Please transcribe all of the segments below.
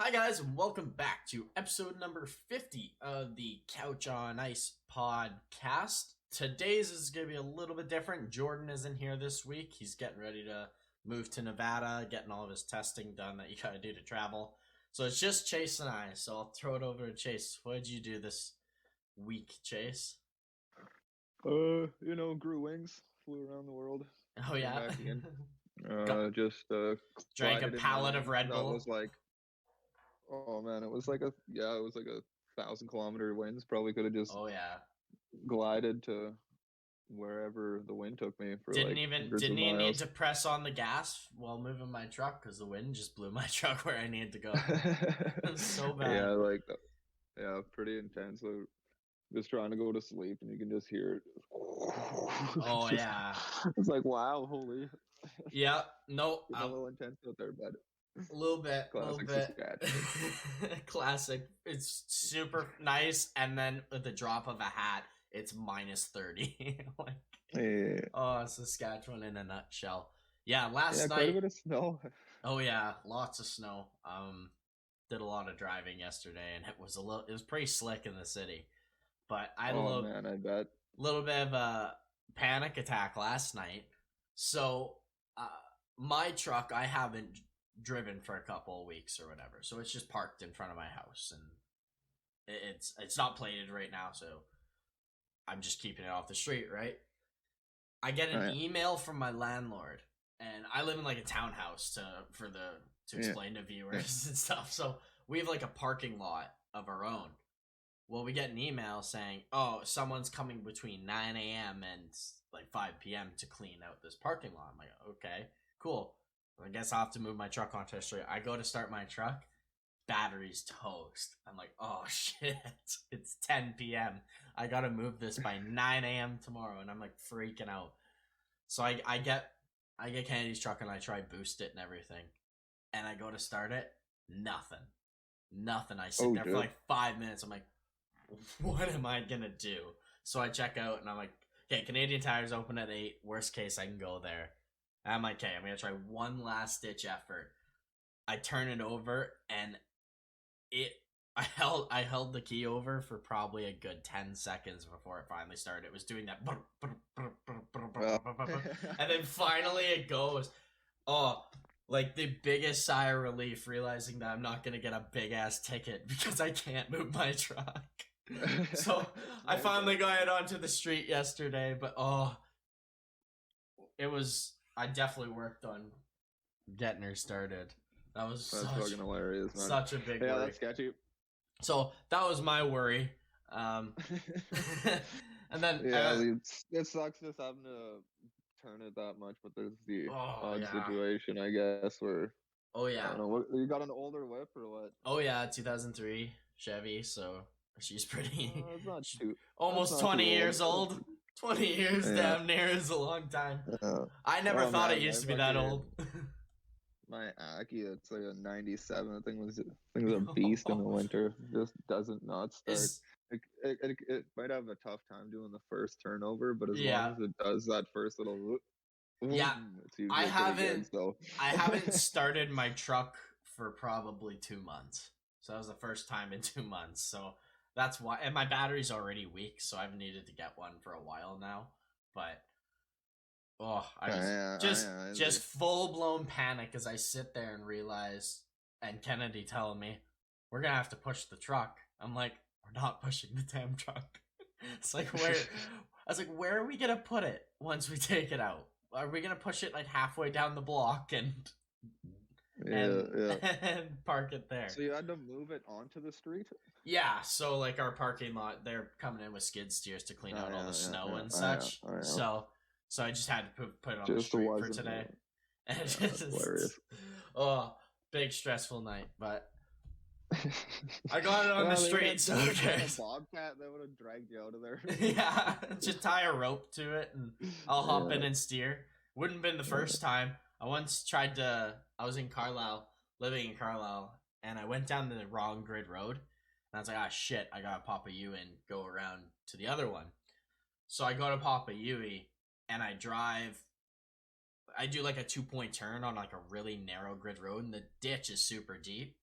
Hi guys, and welcome back to episode number 50 of the Couch on Ice podcast. Today's is going to be a little bit different. Jordan isn't here this week. He's getting ready to move to Nevada, getting all of his testing done that you got to do to travel. So it's just Chase and I, so I'll throw it over to Chase. What did you do this week, Chase? Grew wings, flew around the world. Oh yeah? Back again. Drank a pallet of Red Bull. That was like, oh man, it was like a 1,000-kilometer winds. Probably could have just glided to wherever the wind took me for didn't even need to press on the gas while moving my truck because the wind just blew my truck where I needed to go. It was so bad. Pretty intense. So just trying to go to sleep and you can just hear it. Oh yeah, it's like, wow, holy. Yeah, no, a little intense out there, but a little bit. Classic. Classic. It's super nice, and then with the drop of a hat, it's minus 30. Oh, Saskatchewan in a nutshell. Yeah, last night. Quite a bit of snow. Oh yeah, lots of snow. Did a lot of driving yesterday, and it was pretty slick in the city. But I had I bet. Little bit of a panic attack last night. So, my truck I haven't driven for a couple of weeks or whatever, so it's just parked in front of my house, and it's not plated right now, so I'm just keeping it off the street, right? I get an email from my landlord, and I live in like a townhouse to explain to viewers and stuff. So we have like a parking lot of our own. Well, we get an email saying, "Oh, someone's coming between 9 a.m. and like 5 p.m. to clean out this parking lot." I'm like, "Okay, cool. Well, I guess I'll have to move my truck onto the street." I go to start my truck, battery's toast. I'm like, "Oh shit, it's 10 p.m. I gotta move this by 9 a.m. tomorrow," and I'm like freaking out. So I get Kennedy's truck and I try boost it and everything, and I go to start it, nothing. I sit there for like 5 minutes. I'm like, what am I gonna do? So I check out and I'm like, okay, Canadian Tire's open at 8. Worst case, I can go there. And I'm like, okay, I'm gonna try one last ditch effort. I turn it over and I held the key over for probably a good 10 seconds before it finally started. It was doing that and then finally it goes. Oh, like the biggest sigh of relief realizing that I'm not gonna get a big ass ticket because I can't move my truck. So I finally got it onto the street yesterday, but I definitely worked on getting her started. That's fucking hilarious, man. Such a big worry. That's sketchy. So that was my worry. And then it sucks just having to turn it that much, but there's the odd situation, I guess, where I don't know, you got an older whip or what? Oh yeah, 2003 Chevy, so she's pretty it's not too, almost 20 years old. 20 years damn near is a long time. I never thought it used to be that old. My Aki, it's like a 97. I think it was a beast in the winter. Just doesn't not start. It might have a tough time doing the first turnover, but as long as it does that first little whoop, I haven't started my truck for probably 2 months. So that was the first time in 2 months. So that's why, and my battery's already weak, so I've needed to get one for a while now. But just full blown panic as I sit there and realize, and Kennedy telling me, "We're gonna have to push the truck." I'm like, "We're not pushing the damn truck." It's like, where? I was like, "Where are we gonna put it once we take it out? Are we gonna push it like halfway down the block and park it there?" So you had to move it onto the street? Yeah, so like our parking lot, they're coming in with skid steers to clean out all the snow and such. So I just had to put it on the street for today. Hilarious. Big stressful night, but I got it on the street, so okay. A bobcat that would have dragged you out of there. Yeah, just tie a rope to it and I'll hop in and steer. Wouldn't have been the first time. I once tried to, I was in Carlisle, living in Carlisle, and I went down the wrong grid road. And I was like, shit, I gotta pop a U and go around to the other one. So I go to pop a UE and I do like a 2-point turn on like a really narrow grid road, and the ditch is super deep.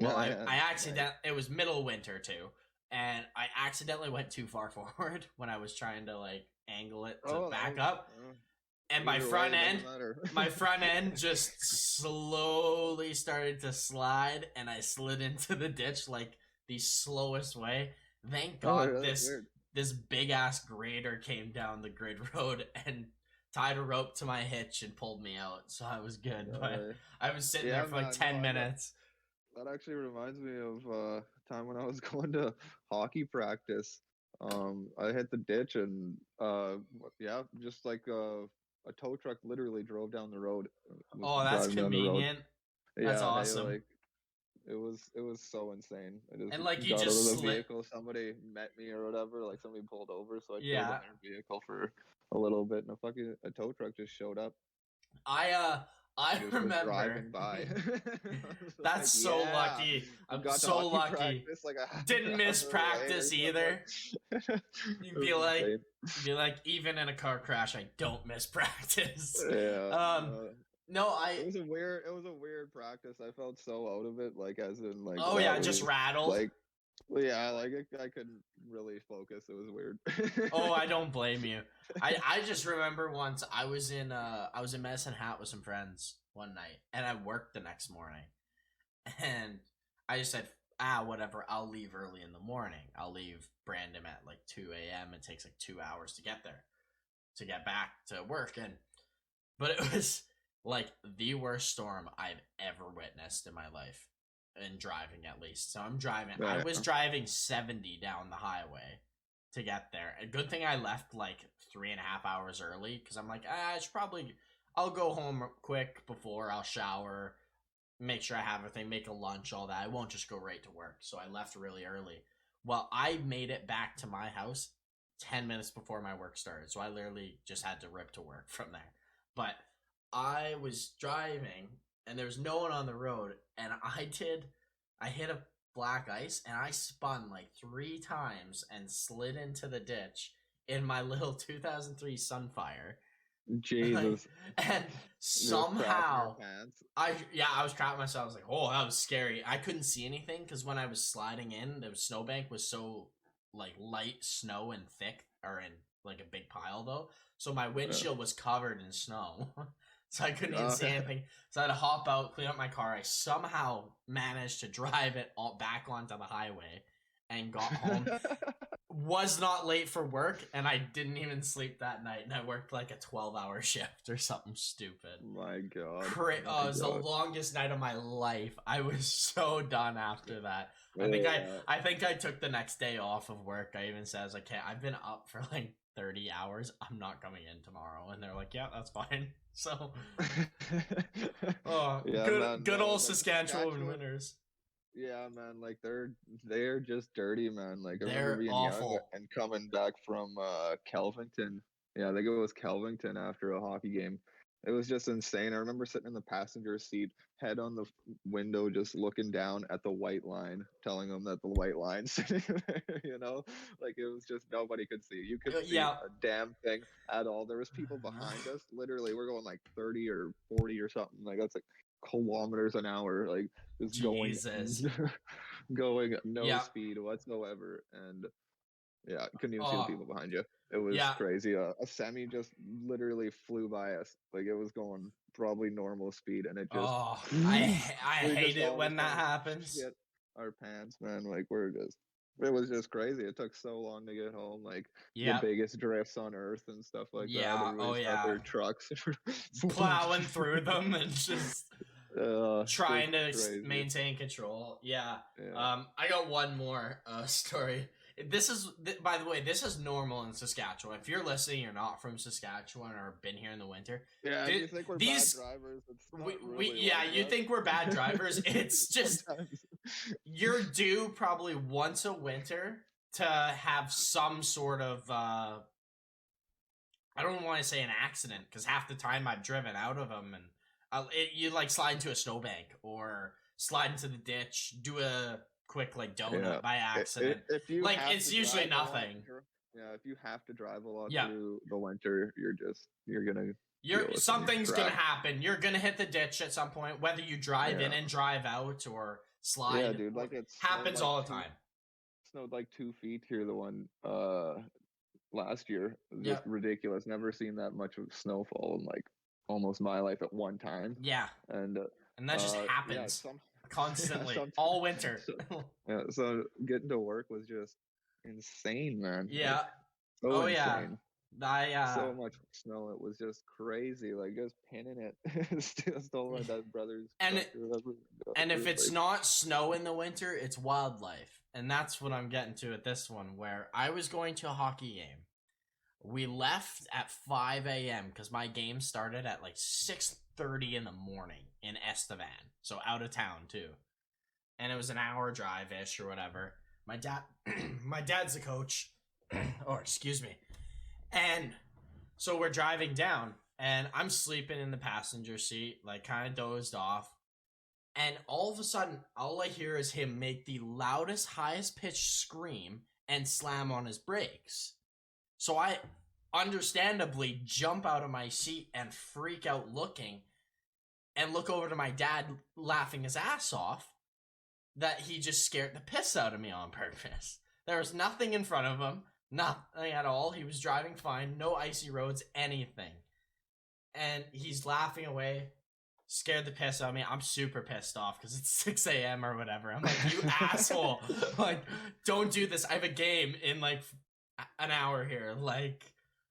Well, Yeah, I nice. it was middle of winter too, and I accidentally went too far forward when I was trying to like angle it to Oh, back up, and either way, it doesn't matter. my front end just slowly started to slide, and I slid into the ditch like the slowest way. Thank Oh, God that's weird. this big ass grader came down the grid road and tied a rope to my hitch and pulled me out, so I was good. No But way. I was sitting Yeah, there for like man. No, 10 minutes. that actually reminds me of time when I was going to hockey practice. I hit the ditch and yeah, just like a tow truck literally drove down the road. Was Oh, that's driving down the road. convenient. That's Yeah, hey, awesome. like it was so insane. I just And like you got out of just the slid. vehicle. Somebody met me or whatever. Like somebody pulled over, so I chilled Yeah. in their vehicle for a little bit, and a tow truck just showed up. I Just was remember. driving by. That's so lucky. I'm so lucky. Practice, like Didn't miss practice either. You'd be like, even in a car crash, I don't miss practice. Yeah. No, it was a weird practice. I felt so out of it, like as in like. Oh yeah, just rattled. Like, yeah, like I couldn't really focus. It was weird. Oh, I don't blame you. I just remember once I was in Medicine Hat with some friends one night, and I worked the next morning, and I just said, whatever, I'll leave early in the morning. I'll leave Brandon at like 2 a.m. It takes like 2 hours to get there, to get back to work, but it was like the worst storm I've ever witnessed in my life. In driving, at least. So I'm driving. Yeah. I was driving 70 down the highway to get there. A good thing I left like 3.5 hours early, because I'm like, I'll go home quick before I'll shower, make sure I have everything, make a lunch, all that. I won't just go right to work. So I left really early. Well, I made it back to my house 10 minutes before my work started. So I literally just had to rip to work from there. But I was driving, and there was no one on the road, and I hit a black ice, and I spun like 3 times and slid into the ditch in my little 2003 Sunfire. Jesus. And somehow I was crapping myself. I was like, oh, that was scary. I couldn't see anything because when I was sliding in, the snowbank was so like light snow and thick, or in like a big pile though. So my windshield was covered in snow. So I couldn't even see anything. So I had to hop out, clean up my car. I somehow managed to drive it all back onto the highway and got home. Was not late for work, and I didn't even sleep that night. And I worked like a 12-hour shift or something stupid. My God. It was the longest night of my life. I was so done after that. I think I took the next day off of work. I even said, I was like, hey, I've been up for like 30 hours. I'm not coming in tomorrow. And they're like, yeah, that's fine. So, good old Saskatchewan winters. Yeah, man, like they're just dirty, man. Like I They're remember being awful. young and coming back from Kelvington. Yeah, I think it was Kelvington after a hockey game. It was just insane. I remember sitting in the passenger seat, head on the window, just looking down at the white line, telling them that the white line's sitting there, like it was just nobody could see. You couldn't see a damn thing at all. There was people behind us. Literally, we're going like 30 or 40 or something. Like that's like kilometers an hour, like just going no speed whatsoever. And yeah, couldn't even see the people behind you. It was crazy. A semi just literally flew by us. Like it was going probably normal speed, and it just. I hate it when that happens. Shit our pants, man. Like it was just crazy. It took so long to get home. Like the biggest drifts on earth and stuff like that. Their trucks plowing through them and just. Trying to maintain control. Yeah. I got one more story. By the way, this is normal in Saskatchewan. If you're listening, you're not from Saskatchewan or been here in the winter. Yeah, you think we're bad drivers. You think we're bad drivers. It's just you're due probably once a winter to have some sort of I don't want to say an accident, because half the time I've driven out of them and you like slide into a snowbank or slide into the ditch, do a quick like donut by accident. If you like it's usually nothing. If you have to drive a lot through the winter, something's gonna happen. You're gonna hit the ditch at some point, whether you drive in and drive out, or slide. Yeah, dude, like it happens all the time. Snowed like 2 feet here. The one last year, just Yep. ridiculous. Never seen that much of snowfall in like almost my life at one time. Yeah, and that just happens constantly all winter. So getting to work was just insane, man. Yeah. Like, so insane. So much snow, it was just crazy. Like just pinning it. Stole my dad's brother's and if it's not snow in the winter, it's wildlife. And that's what I'm getting to at this one, where I was going to a hockey game. We left at 5 a.m. because my game started at like 6:30 in the morning in Estevan, so out of town too. And it was an hour drive-ish or whatever. My dad's the coach. Or excuse me. And so we're driving down, and I'm sleeping in the passenger seat, like kind of dozed off. And all of a sudden, all I hear is him make the loudest, highest pitched scream and slam on his brakes. So I understandably jump out of my seat and freak out looking, and look over to my dad laughing his ass off that he just scared the piss out of me on purpose. There was nothing in front of him. Nothing at all. He was driving fine. No icy roads, anything. And he's laughing away. Scared the piss out of me. I'm super pissed off because it's 6 a.m. or whatever. I'm like, you asshole. Like, don't do this. I have a game in like an hour here. Like,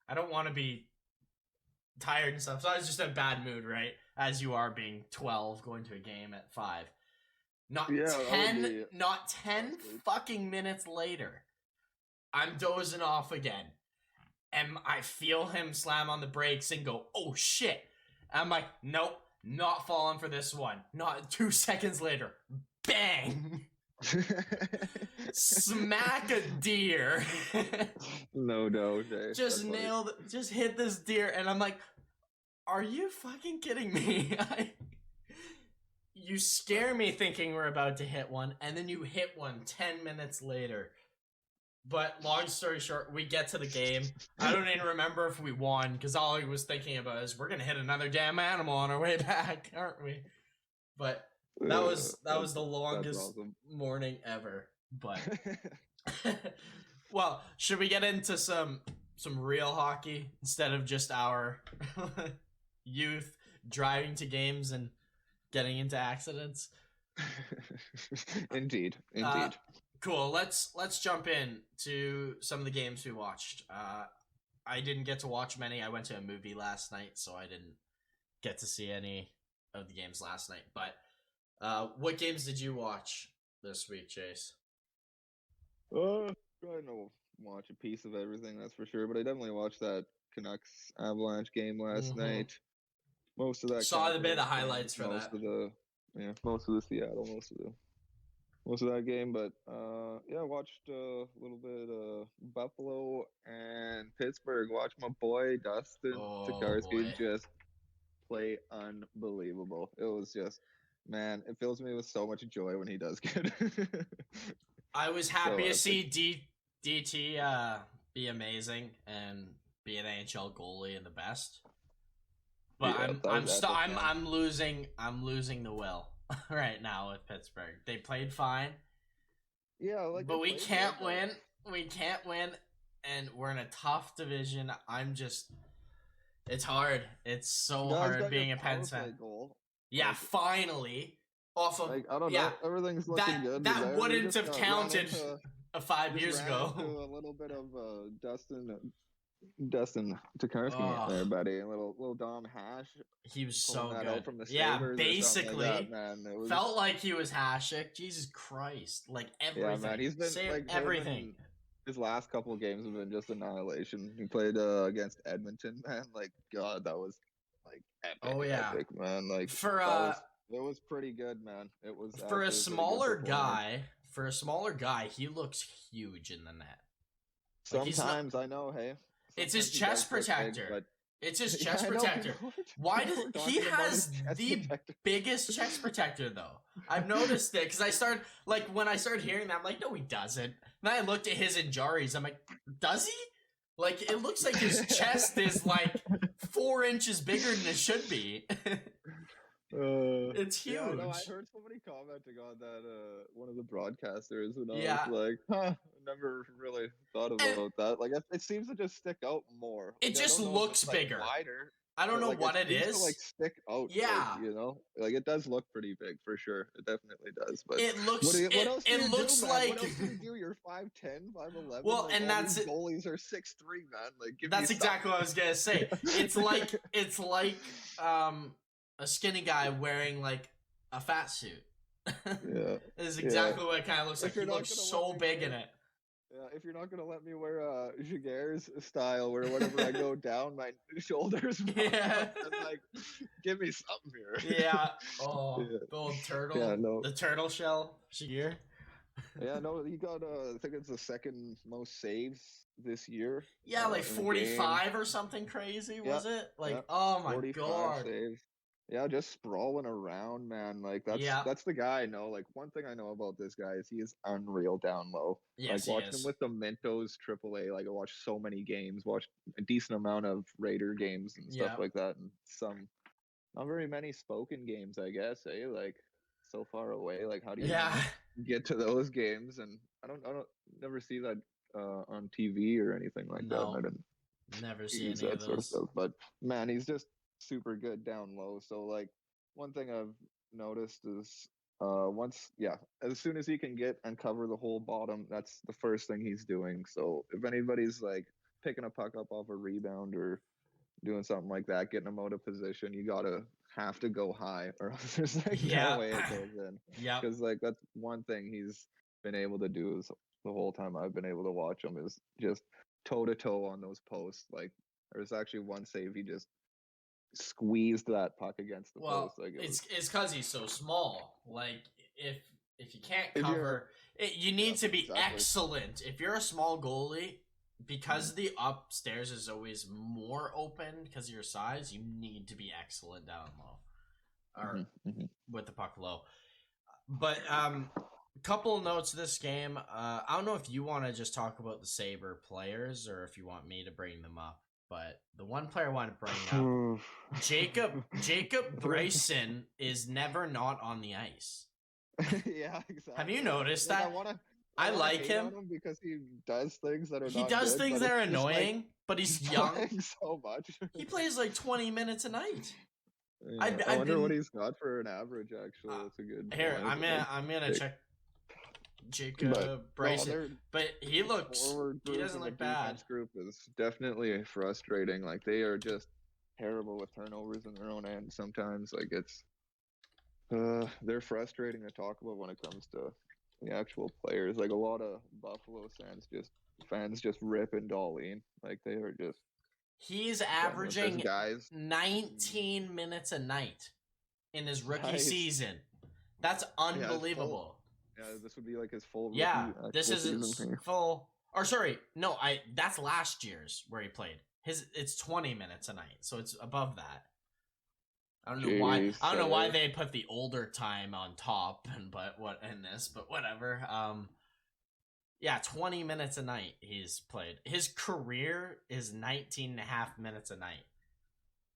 I don't want to be tired and stuff. So I was just in a bad mood, right? As you are being 12 going to a game at 5. Not 10 fucking minutes later. I'm dozing off again, and I feel him slam on the brakes and go, oh shit. I'm like, nope, not falling for this one. Not 2 seconds later, bang! Smack a deer. No doubt. Just nailed it, just hit this deer, and I'm like, are you fucking kidding me? You scare me thinking we're about to hit one, and then you hit one 10 minutes later. But long story short, we get to the game. I don't even remember if we won, because all I was thinking about is we're gonna hit another damn animal on our way back, aren't we? But that was the longest morning ever. But well, should we get into some real hockey instead of just our youth driving to games and getting into accidents? Indeed. Cool. Let's jump in to some of the games we watched. I didn't get to watch many. I went to a movie last night, so I didn't get to see any of the games last night. But what games did you watch this week, Chase? I don't watch a piece of everything, that's for sure. But I definitely watched that Canucks Avalanche game last night. Most of that saw a bit of the highlights for that. Most of the Seattle, most of that game, but I watched a little bit of Buffalo and Pittsburgh. Watched my boy Dustin Tokarski just play unbelievable. It was just, man, it fills me with so much joy when he does good. I was happy to see DT be amazing and be an NHL goalie and the best. But I'm losing the will right now with Pittsburgh. They played fine. Yeah, but we can't win. We can't win, and we're in a tough division. It's hard. It's so hard being a Pens fan. Yeah, finally. Off of I don't know. Everything's looking good. That wouldn't have counted 5 years ago. A little bit of Dustin Tokarski there, buddy. A little Dom Hash. He was so good. From the basically. Like that, man. Felt like he was Hasek. Jesus Christ. Like everything. Yeah, man. He's been like everything. His last couple of games have been just annihilation. He played against Edmonton, man. Like, God, that was like epic. Epic, man. Like it was pretty good, man. It was for a smaller guy. For a smaller guy, he looks huge in the net. Sometimes I know, hey. It's his chest protector. It's his chest protector. Why does he has the biggest chest protector though? I've noticed it because when I started hearing that, I'm like, no, he doesn't. Then I looked at his Injaris. I'm like, does he? Like, it looks like his chest is like 4 inches bigger than it should be. It's Yeah, no, I huge. heard somebody commenting on that, one of the broadcasters, and I was Yeah. like, huh, never really thought And about that. Like, it seems to just stick out more. it Like, I just don't know if looks it's like bigger. wider, I don't but know like it what it seems to like is. stick out. Like, Yeah. like it does look pretty big for sure. It definitely does. But It what looks what else do it you do, looks man? What like else do you do? You're 5'10", 5'11". well, Like and all these that's it. goalies are 6'3", man. Like, give me That's exactly what I was gonna say. It's like a skinny guy wearing like a fat suit. yeah, Is yeah. exactly what it kind of looks like. If He you're not looks gonna let so me big in wear it. Yeah, if you're not gonna let me wear Jaguar's style, where whenever I go down, my shoulders pop Yeah. up, and like, give me something here. Yeah. Oh, yeah, the old yeah, turtle, no, the turtle shell Shigear. yeah, no. He got, I think it's the second most saves this year, Yeah, like in a game. 45 or something crazy, Yeah, was it? yeah, Like, oh my 45 god. saves. Yeah, just sprawling around, man. Like Yeah. that's the guy I know. Like, one thing I know about this guy is he is unreal down low. Yes, Like, he watching him is. with the Mentos AAA, like I watched so many games, watched a decent amount of Raider games and stuff Yeah. like that, and some not very many spoken games, I guess. Like, so far away. Like, how do you Yeah. even get to those games? And I don't never see that on TV or anything like that. And I No, didn't never see use any of that sort of those. stuff. But man, he's just super good down low. So like, one thing I've noticed is, as soon as he can get and cover the whole bottom, that's the first thing he's doing. So if anybody's like picking a puck up off a rebound or doing something like that, getting them out of position, you gotta have to go high, or else there's like no Yeah. way it goes in. Yep. Because like that's one thing he's been able to do is the whole time I've been able to watch him is just toe to toe on those posts. Like, there's actually one save he just squeezed that puck against the Well, post. Like, it was it's because he's so small. Like if you can't if you're cover it, you need to be exactly. excellent. If you're a small goalie, because the upstairs is always more open because of your size, you need to be excellent down low, or with the puck low. But couple notes of this game. I don't know if you want to just talk about the Sabre players or if you want me to bring them up. But the one player I want to bring up, Jacob Bryson, is never not on the ice. Yeah, exactly. Have you noticed Like, that? I like hate him. on him because he does things that are He not does good, things but that are it's just, like, annoying, but he's he's young. playing so much. He plays like 20 minutes a night. Yeah, I wonder what he's got for an average. Actually, that's a good Here. point. I'm gonna check Jacob Bryson, but he looks. He doesn't look bad. Group is definitely frustrating. Like, they are just terrible with turnovers in their own end sometimes. Like, it's they're frustrating to talk about when it comes to the actual players. Like, a lot of Buffalo fans just rip and Darlene. Like, they are just. He's averaging guys 19 minutes a night in his rookie season. That's unbelievable. Yeah, this would be like his full. This is his full. Or sorry, no, that's last year's where he played. It's 20 minutes a night, so it's above that. I don't know why. I don't know why they put the older time on top, but whatever. Yeah, 20 minutes a night he's played. His career is 19 and a half minutes a night,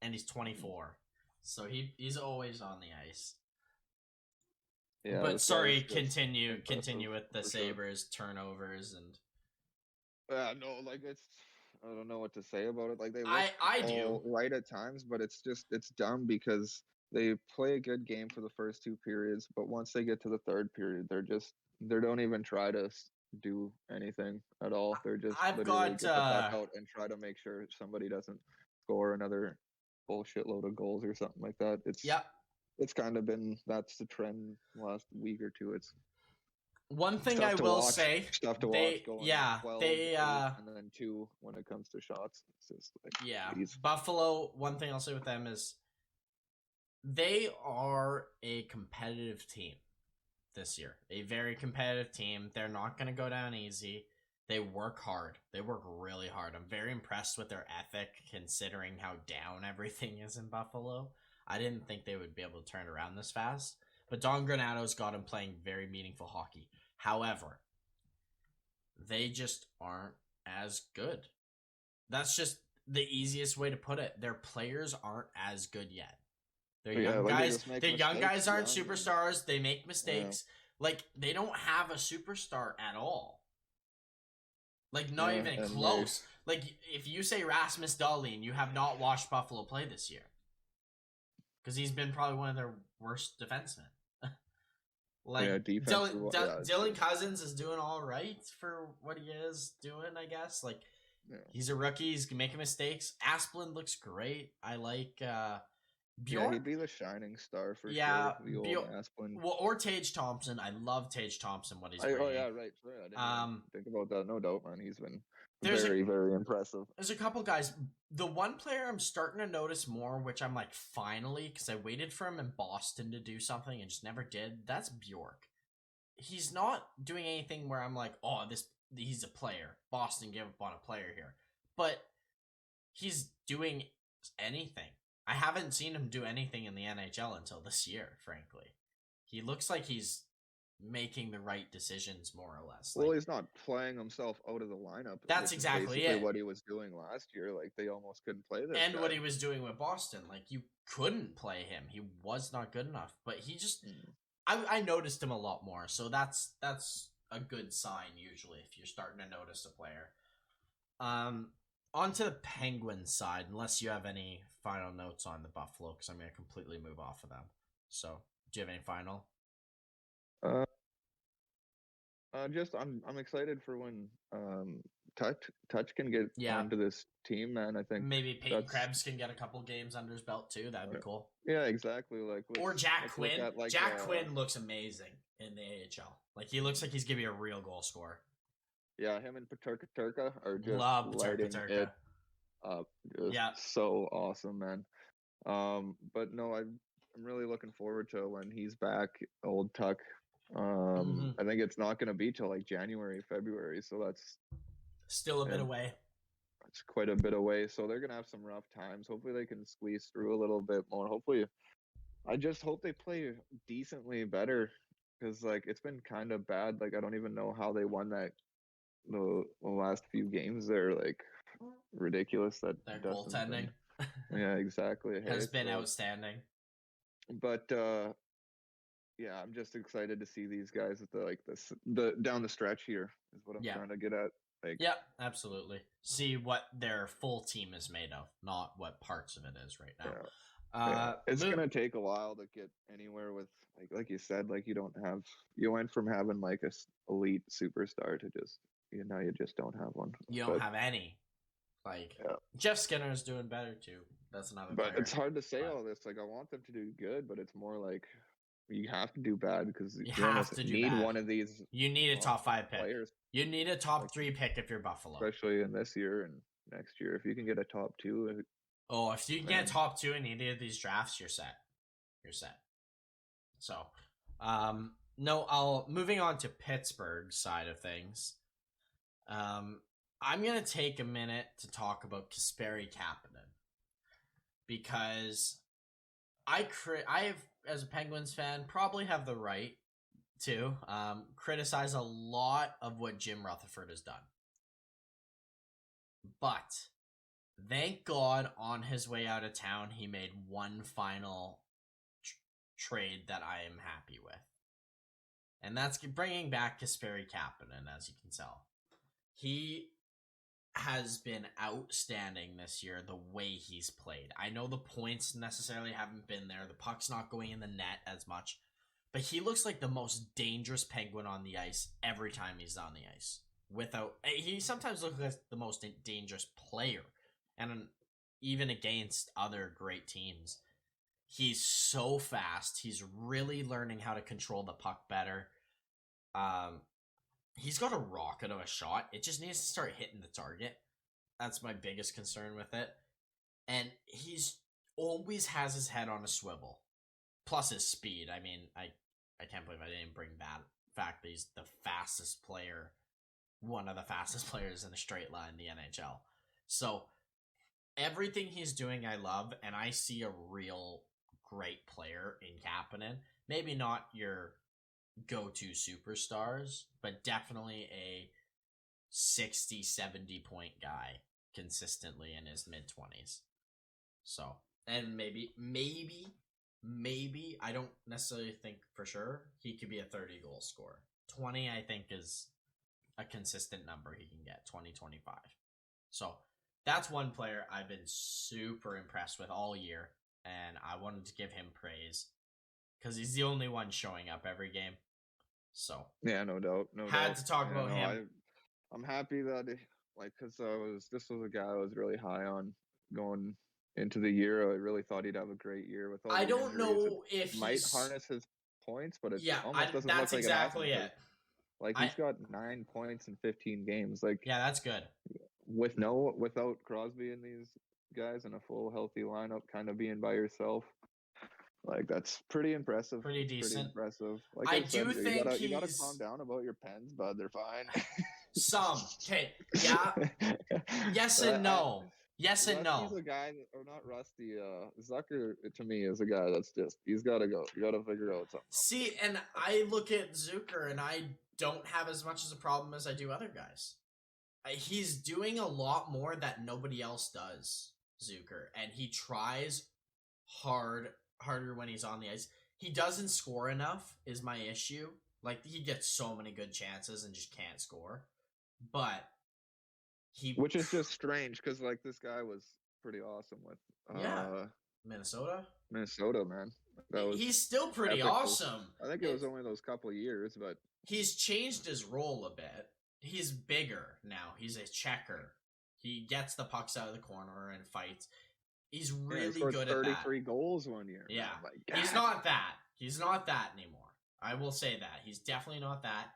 and he's 24, so he's always on the ice. Yeah, but sorry, continue with the Sabres turnovers and. No, like, I don't know what to say about it. Like, they I do right at times, but it's dumb because they play a good game for the first two periods, but once they get to the third period, they don't even try to do anything at all. They're just get the puck out and try to make sure somebody doesn't score another bullshit load of goals or something like that. It's kind of been, that's the trend last week or two. It's one thing I will say. Stuff to watch. Going 12, and then 2 when it comes to shots. It's just like, geez. Buffalo. One thing I'll say with them is they are a competitive team this year. A very competitive team. They're not going to go down easy. They work hard. They work really hard. I'm very impressed with their ethic considering how down everything is in Buffalo. I didn't think they would be able to turn around this fast. But Don Granato's got him playing very meaningful hockey. However, they just aren't as good. That's just the easiest way to put it. Their players aren't as good yet. They're But yeah, young like, they guys. just make The young guys mistakes aren't young, and- superstars. They make mistakes. Like, they don't have a superstar at all. Like, not Yeah, even and close. Like, if you say Rasmus Dahlin, you have not watched Buffalo play this year. Because he's been probably one of their worst defensemen. Like, yeah, defense. Dylan Cousins is doing all right for what he is doing, I guess. Like, Yeah. he's a rookie. He's making mistakes. Asplund looks great. I like Bjork. Yeah, he'd be the shining star for Yeah, sure. The old Asplund. Well, or Tage Thompson. I love Tage Thompson, what he's bringing. Oh yeah, right. Sorry, I didn't even think about that. No doubt, man. He's been very impressive. There's a couple guys. The one player I'm starting to notice more, which I'm like, finally, because I waited for him in Boston to do something and just never did. That's Bjork. He's not doing anything where I'm like, oh, he's a player. Boston gave up on a player here. But he's doing anything. I haven't seen him do anything in the NHL until this year, frankly. He looks like he's making the right decisions, more or less. Well, he's not playing himself out of the lineup. That's exactly it. What he was doing last year. Like, they almost couldn't play this. And guy. what he was doing with Boston. Like, you couldn't play him. He was not good enough. But he just... I noticed him a lot more. So that's a good sign, usually, if you're starting to notice a player. On to the Penguins side, unless you have any final notes on the Buffalo, because I'm going to completely move off of them. So, do you have any final? I'm excited for when Touch can get onto this team, man. I think maybe Peyton Krebs can get a couple games under his belt too. That'd be cool. Yeah, exactly. Like, or Jack Quinn. Jack Quinn looks amazing in the AHL. Like, he looks like he's gonna be a real goal scorer. Yeah, him and Paterka are just lighting it up. So awesome, man. But no, I'm really looking forward to when he's back, old Tuck. I think it's not going to be till like January, February, so that's still a bit away. It's quite a bit away, so they're going to have some rough times. Hopefully they can squeeze through a little bit more. I just hope they play decently better, because like, it's been kind of bad. Like, I don't even know how they won the last few games. They're like ridiculous. That their goaltending yeah, exactly, has been outstanding. But yeah, I'm just excited to see these guys at the down the stretch here is what I'm trying to get at. Like, yeah, absolutely. See what their full team is made of, not what parts of it is right now. Yeah. It's gonna take a while to get anywhere with like you said, like, you went from having like a elite superstar to just you just don't have one. You don't have any. Like, Jeff Skinner is doing better too. That's another. But it's hard to say all this. Like, I want them to do good, but it's more like you have to do bad, because you have to need one of these. You need a top 5 pick. Players. You need a top 3 pick if you're Buffalo, especially in this year and next year. If you can get a top 2. Oh, if you can get a top 2 in any of these drafts, you're set. You're set. So, moving on to Pittsburgh's side of things. I'm gonna take a minute to talk about Kasperi Kapanen, because I have, as a Penguins fan, probably have the right to criticize a lot of what Jim Rutherford has done. But thank God, on his way out of town, he made one final trade that I am happy with. And that's bringing back Kasperi Kapanen, as you can tell. He has been outstanding this year, the way he's played. I know the points necessarily haven't been there. The puck's not going in the net as much. But he looks like the most dangerous Penguin on the ice every time he's on the ice. He sometimes looks like the most dangerous player. And even against other great teams. He's so fast. He's really learning how to control the puck better. He's got a rocket of a shot. It just needs to start hitting the target. That's my biggest concern with it. And he's always has his head on a swivel. Plus his speed. I mean, I can't believe I didn't bring that fact that he's the fastest player. One of the fastest players in a straight line in the NHL. So, everything he's doing I love. And I see a real great player in Kapanen. Maybe not your go-to superstars, but definitely a 60-70 point guy consistently in his mid-20s. So, and maybe maybe, I don't necessarily think for sure he could be a 30-goal scorer. 20, I think, is a consistent number he can get, 20, 25. So that's one player I've been super impressed with all year, and I wanted to give him praise because he's the only one showing up every game. So yeah, no doubt, had to talk about him. I'm happy that because this was a guy I was really high on going into the year. I really thought he'd have a great year with all the I don't injuries. know if Might he's harness his points, but it yeah, almost doesn't that's look like exactly it has it. Like he's got 9 points in 15 games. Like Yeah, that's good. Without Crosby and these guys in a full healthy lineup, kind of being by yourself. Like that's pretty impressive. Pretty decent. Pretty impressive. Like I do think you gotta calm down about your pens, bud. They're fine. Some. Okay. Yeah. Yes and no. Yes and no. He's a guy, or not Rusty. Zucker to me is a guy that's just he's got to go. You got to figure out something. See, and I look at Zucker, and I don't have as much as a problem as I do other guys. He's doing a lot more that nobody else does, Zucker, and he tries harder when he's on the ice. He doesn't score enough is my issue. Like, he gets so many good chances and just can't score. But which is just strange because like this guy was pretty awesome with Minnesota, man. He's still pretty awesome. I think it was only those couple years, but he's changed his role a bit. He's bigger now. He's a checker. He gets the pucks out of the corner and fights. He's really good at that. 33 goals one year. Yeah. He's not that. He's not that anymore. I will say that. He's definitely not that.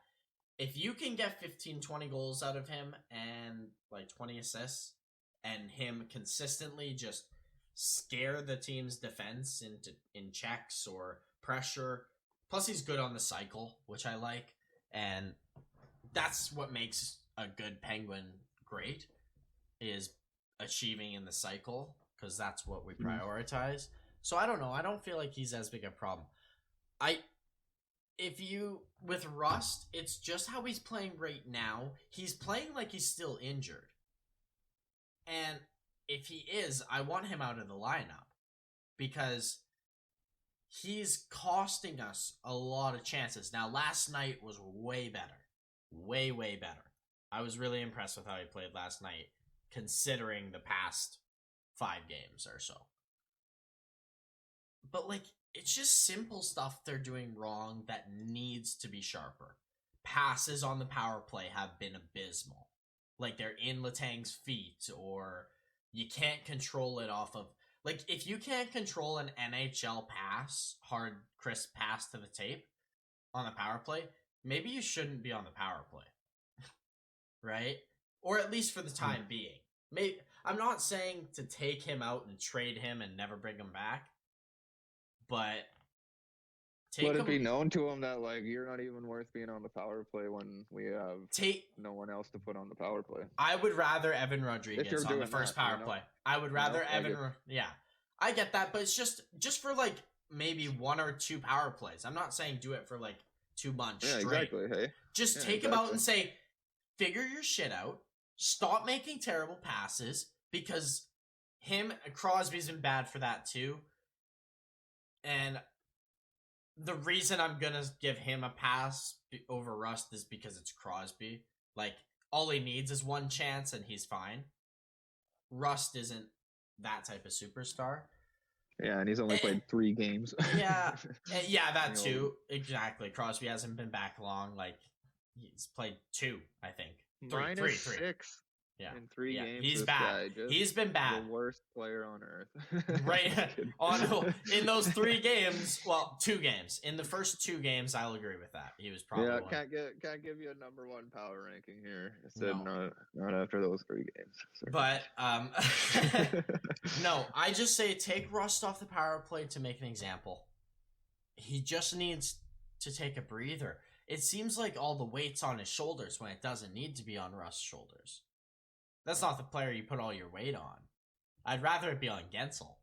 If you can get 15, 20 goals out of him and like 20 assists and him consistently just scare the team's defense in checks or pressure, plus he's good on the cycle, which I like, and that's what makes a good Penguin great, is achieving in the cycle, because that's what we prioritize. So I don't know. I don't feel like he's as big a problem. With Rust, it's just how he's playing right now. He's playing like he's still injured. And if he is, I want him out of the lineup, because he's costing us a lot of chances. Now, last night was way better. Way, way better. I was really impressed with how he played last night, considering the past 5 games or so. But, like, it's just simple stuff they're doing wrong that needs to be sharper. Passes on the power play have been abysmal. Like, they're in Letang's feet, or you can't control it off of... Like, if you can't control an NHL pass, hard, crisp pass to the tape on the power play, maybe you shouldn't be on the power play. Right? Or at least for the time being. Maybe I'm not saying to take him out and trade him and never bring him back, but let it be known to him that like you're not even worth being on the power play when we have no one else to put on the power play. I would rather Evan Rodriguez on the first power play. I would rather yeah. I get that, but it's just for like maybe 1 or 2 power plays. I'm not saying do it for like 2 months straight. Exactly. Hey. Just take him out and say, figure your shit out. Stop making terrible passes, because Crosby's been bad for that too. And the reason I'm going to give him a pass over Rust is because it's Crosby. Like, all he needs is 1 chance and he's fine. Rust isn't that type of superstar. Yeah, and he's only played 3 games. Yeah, that too. Exactly. Crosby hasn't been back long. Like, he's played 2, I think. 3. 6. Yeah. In 3 games. He's bad. He's been bad. The worst player on earth. Right. In those 3 games, well, 2 games. In the first 2 games, I'll agree with that. He was probably can't give you a number 1 power ranking here. I said not after those 3 games. Sorry. But no, I just say take Rust off the power play to make an example. He just needs to take a breather. It seems like all the weight's on his shoulders when it doesn't need to be on Rust's shoulders. That's not the player you put all your weight on. I'd rather it be on Gensel.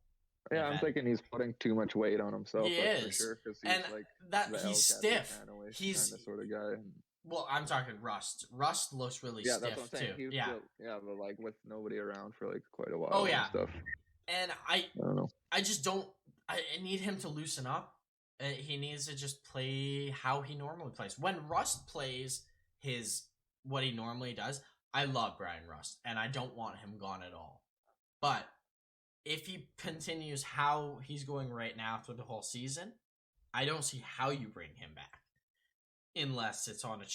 Yeah, I'm thinking he's putting too much weight on himself. He is. For sure, because he's stiff. He's kind of sort of guy. Well, I'm talking Rust. Rust looks really stiff that's what I'm saying. too. But like with nobody around for like quite a while. Oh yeah. And stuff. And I don't know. I just don't. I need him to loosen up. He needs to just play how he normally plays. When Rust plays what he normally does, I love Brian Rust, and I don't want him gone at all. But if he continues how he's going right now for the whole season, I don't see how you bring him back unless it's on a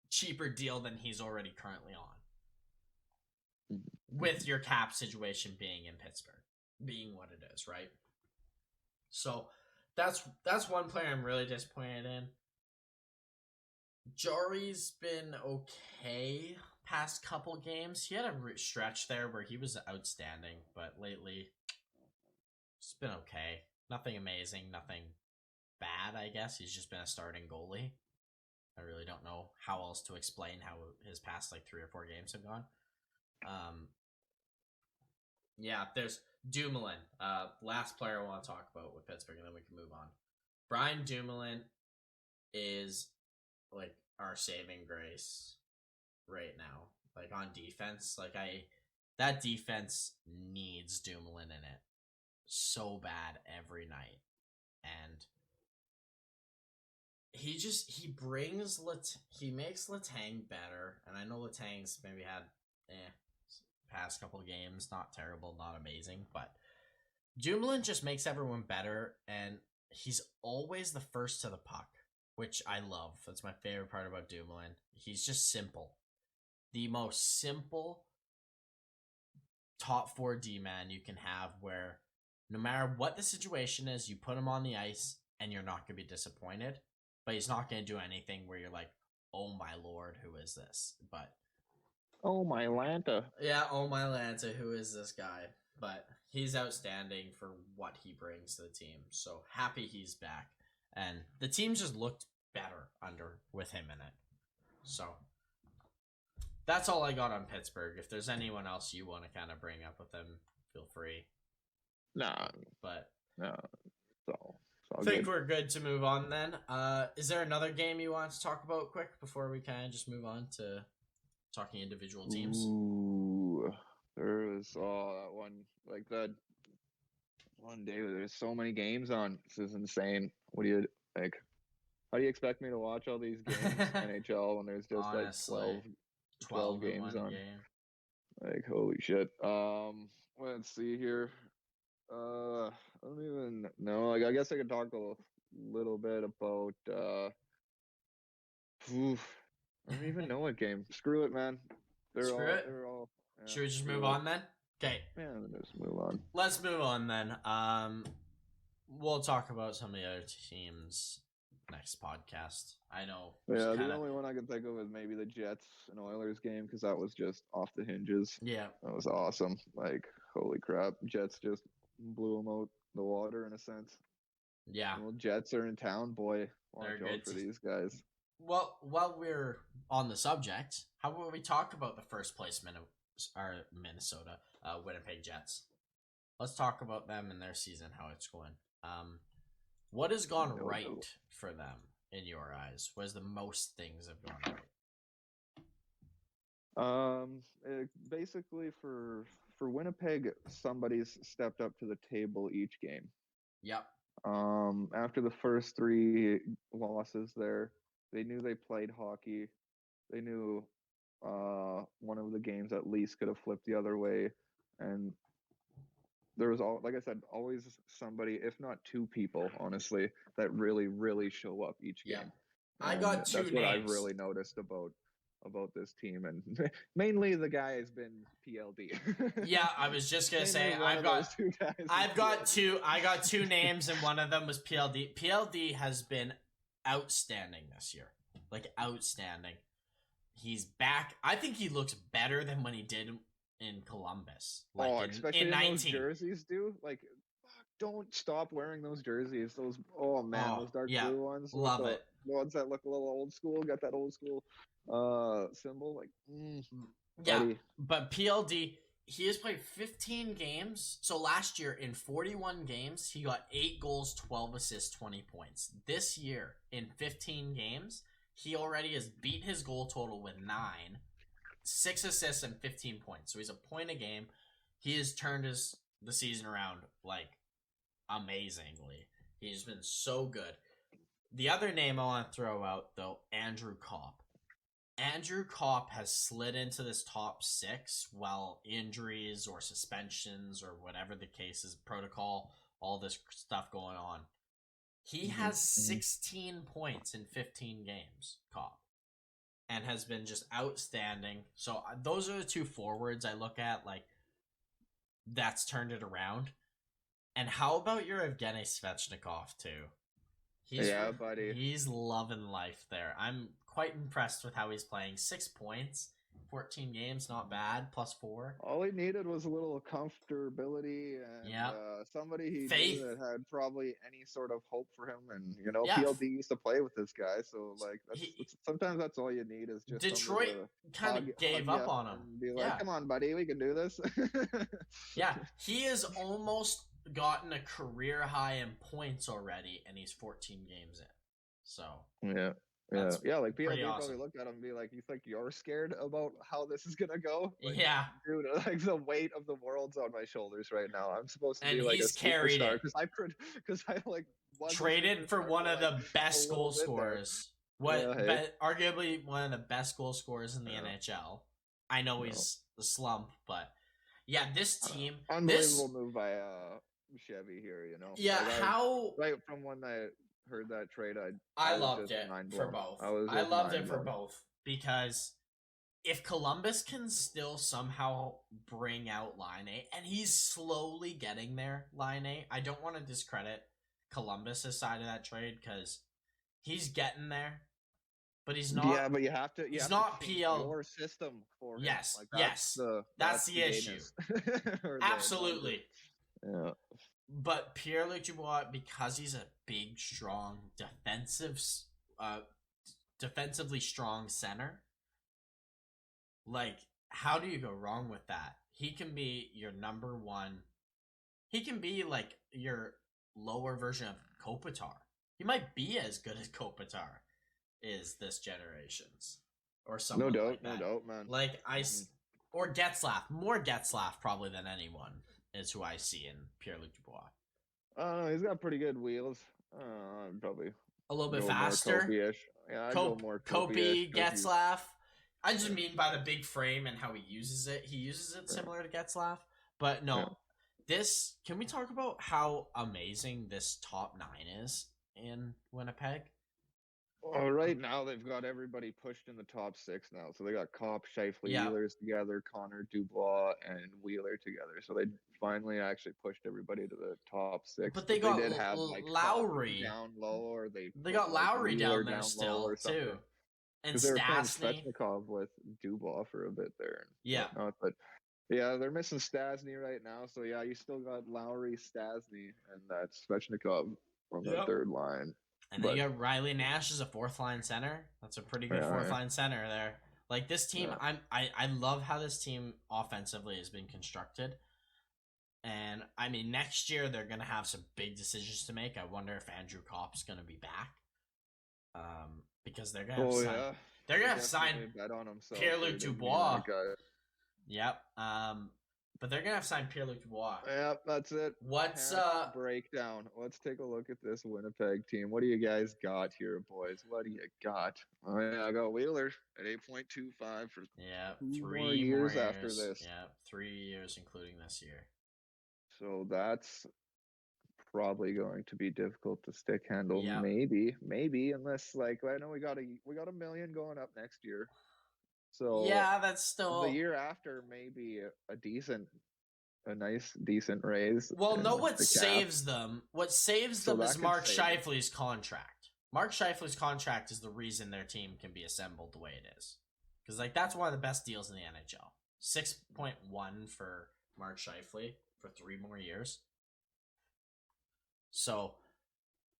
cheaper deal than he's already currently on. With your cap situation being in Pittsburgh, being what it is, right? So that's one player I'm really disappointed in. Jari's been okay past couple games. He had a stretch there where he was outstanding, but lately it's been okay. Nothing amazing, nothing bad, I guess. He's just been a starting goalie. I really don't know how else to explain how his past 3 or 4 games have gone. Yeah, there's Dumoulin. Last player I want to talk about with Pittsburgh, and then we can move on. Brian Dumoulin is our saving grace right now. On defense, that defense needs Dumoulin in it so bad every night, and he makes Letang better. And I know Letang's maybe had past couple games, not terrible, not amazing, but Dumoulin just makes everyone better, and he's always the first to the puck, which I love. That's my favorite part about Dumoulin. He's just simple. The most simple top 4 D-man you can have, where no matter what the situation is, you put him on the ice and you're not going to be disappointed, but he's not going to do anything where you're like, oh my lord, who is this? But oh my Lanta. Yeah, oh my Lanta, who is this guy? But he's outstanding for what he brings to the team. So happy he's back. And the team just looked better with him in it. So that's all I got on Pittsburgh. If there's anyone else you want to kind of bring up with them, feel free. Nah. But no. So I think we're good to move on then. Is there another game you want to talk about quick before we kind of just move on to talking individual teams? Ooh, there was that one that one day where there's so many games on. This is insane. What do you like? How do you expect me to watch all these games NHL when there's just Honestly, 12 games on? Game. Holy shit. Let's see here. I don't even know. I guess I could talk a little bit about. I don't even know what game. Screw it, man. They're all. Yeah, should we just move on then? Okay. Yeah, let's move on. Let's move on then. We'll talk about some of the other teams next podcast. I know. Yeah, the only one I can think of is maybe the Jets and Oilers game, because that was just off the hinges. Yeah. That was awesome. Holy crap. Jets just blew them out the water in a sense. Yeah. Well, Jets are in town, boy. Watch out for these guys. Well, while we're on the subject, how about we talk about the first place Minnesota Winnipeg Jets? Let's talk about them and their season, how it's going. What has gone right for them in your eyes? What is the most things have gone right? Basically for Winnipeg, somebody's stepped up to the table each game. Yep. After the first 3 losses there, they knew they played hockey. They knew one of the games at least could have flipped the other way, and there was like I said, always somebody, if not 2 people, honestly, that really, really show up each game. I got 2 That's names. what I've really noticed about this team, and mainly the guy has been PLD. Yeah, I was just gonna say I got 2 names, and one of them was PLD. PLD has been outstanding this year, outstanding. He's back. I think he looks better than when he did in Columbus. Especially in 19. Those jerseys, dude. Don't stop wearing those jerseys. Those those dark blue ones. Love it. The ones that look a little old school, got that old school symbol. Yeah, buddy. But PLD, he has played 15 games. So last year in 41 games, he got 8 goals, 12 assists, 20 points. This year in 15 games, he already has beat his goal total with 9, 6 assists and 15 points. So he's a point a game. He has turned the season around amazingly. He's been so good. The other name I want to throw out, though, Andrew Kopp. Andrew Kopp has slid into this top 6 while injuries or suspensions or whatever the case is, protocol, all this stuff going on. He has 16 points in 15 games, Kopp, and has been just outstanding. So those are the 2 forwards I look at, like, that's turned it around. And how about your Evgeny Svechnikov, too? Buddy. He's loving life there. I'm quite impressed with how he's playing. 6 points, 14 games, not bad, +4. All he needed was a little comfortability and somebody he knew that had probably any sort of hope for him. And, PLD used to play with this guy. So, like, sometimes that's all you need is just Detroit kind of gave up on him. And be like, come on, buddy, we can do this. Yeah, he has almost gotten a career high in points already, and he's 14 games in. So like PLD awesome. Probably looked at him and be like, "You think you're scared about how this is gonna go?" Like, yeah, dude, like the weight of the world's on my shoulders right now. I'm supposed to and be like he's a carried superstar it because I like traded for one of the best goal scorers. Arguably one of the best goal scorers in the NHL. I know he's a slump, but yeah, this team unbelievable move by Chevy here, Yeah, like, right from when I heard that trade, I loved it for both. I loved it for both because if Columbus can still somehow bring out Line A, and he's slowly getting there, Line A. I don't want to discredit Columbus's side of that trade because he's getting there, but he's not. Yeah, but you have to. He's not PL. Your system for him. Yes, like, that's the issue. Absolutely. Yeah. But Pierre-Luc Dubois, because he's a big, strong, defensively strong center, like, how do you go wrong with that? He can be your number one. He can be, like, your lower version of Kopitar. He might be as good as Kopitar is this generation's. Or something like that. No doubt, man. Like, or Getzlaf. More Getzlaf, probably, than anyone. Is who I see in Pierre-Luc Dubois. He's got pretty good wheels. Probably a little bit faster. Yeah, I go more Kopi, Getzlaf. I just mean by the big frame and how he uses it. He uses it similar to Getzlaf. But no, can we talk about how amazing this top 9 is in Winnipeg? Well, right now they've got everybody pushed in the top 6 now. So they got Kopp, Scheifele, Wheelers together, Connor, Dubois, and Wheeler together. So they finally actually pushed everybody to the top 6. But they did have like Lowry down low, or they got Lowry down there still too. And they were playing Svechnikov with Dubois for a bit there. But yeah, they're missing Stastny right now. So yeah, you still got Lowry, Stastny, and that's Svechnikov from the third line. And then you got Riley Nash as a 4th-line center. That's a pretty good 4th-line center there. Like, this team, I love how this team offensively has been constructed. And, I mean, next year they're going to have some big decisions to make. I wonder if Andrew Kopp's going to be back. Because they're going to have to sign Pierre-Luc Dubois. Yep. But they're going to have to sign Pierre-Luc Dubois. Yeah, that's it. What's breakdown? Let's take a look at this Winnipeg team. What do you guys got here, boys? What do you got? Oh, yeah, I got Wheeler at 8.25 for 3 more years after this. Yeah, 3 years, including this year. So that's probably going to be difficult to stick handle. Yeah. Maybe, unless, like, I know we got a million going up next year. So yeah, that's still the year after, maybe a nice decent raise. Well, no, what saves them is Mark Scheifele's contract. Mark Scheifele's contract is the reason their team can be assembled the way it is. Because, like, that's one of the best deals in the NHL. 6.1 for Mark Scheifele for 3 more years. So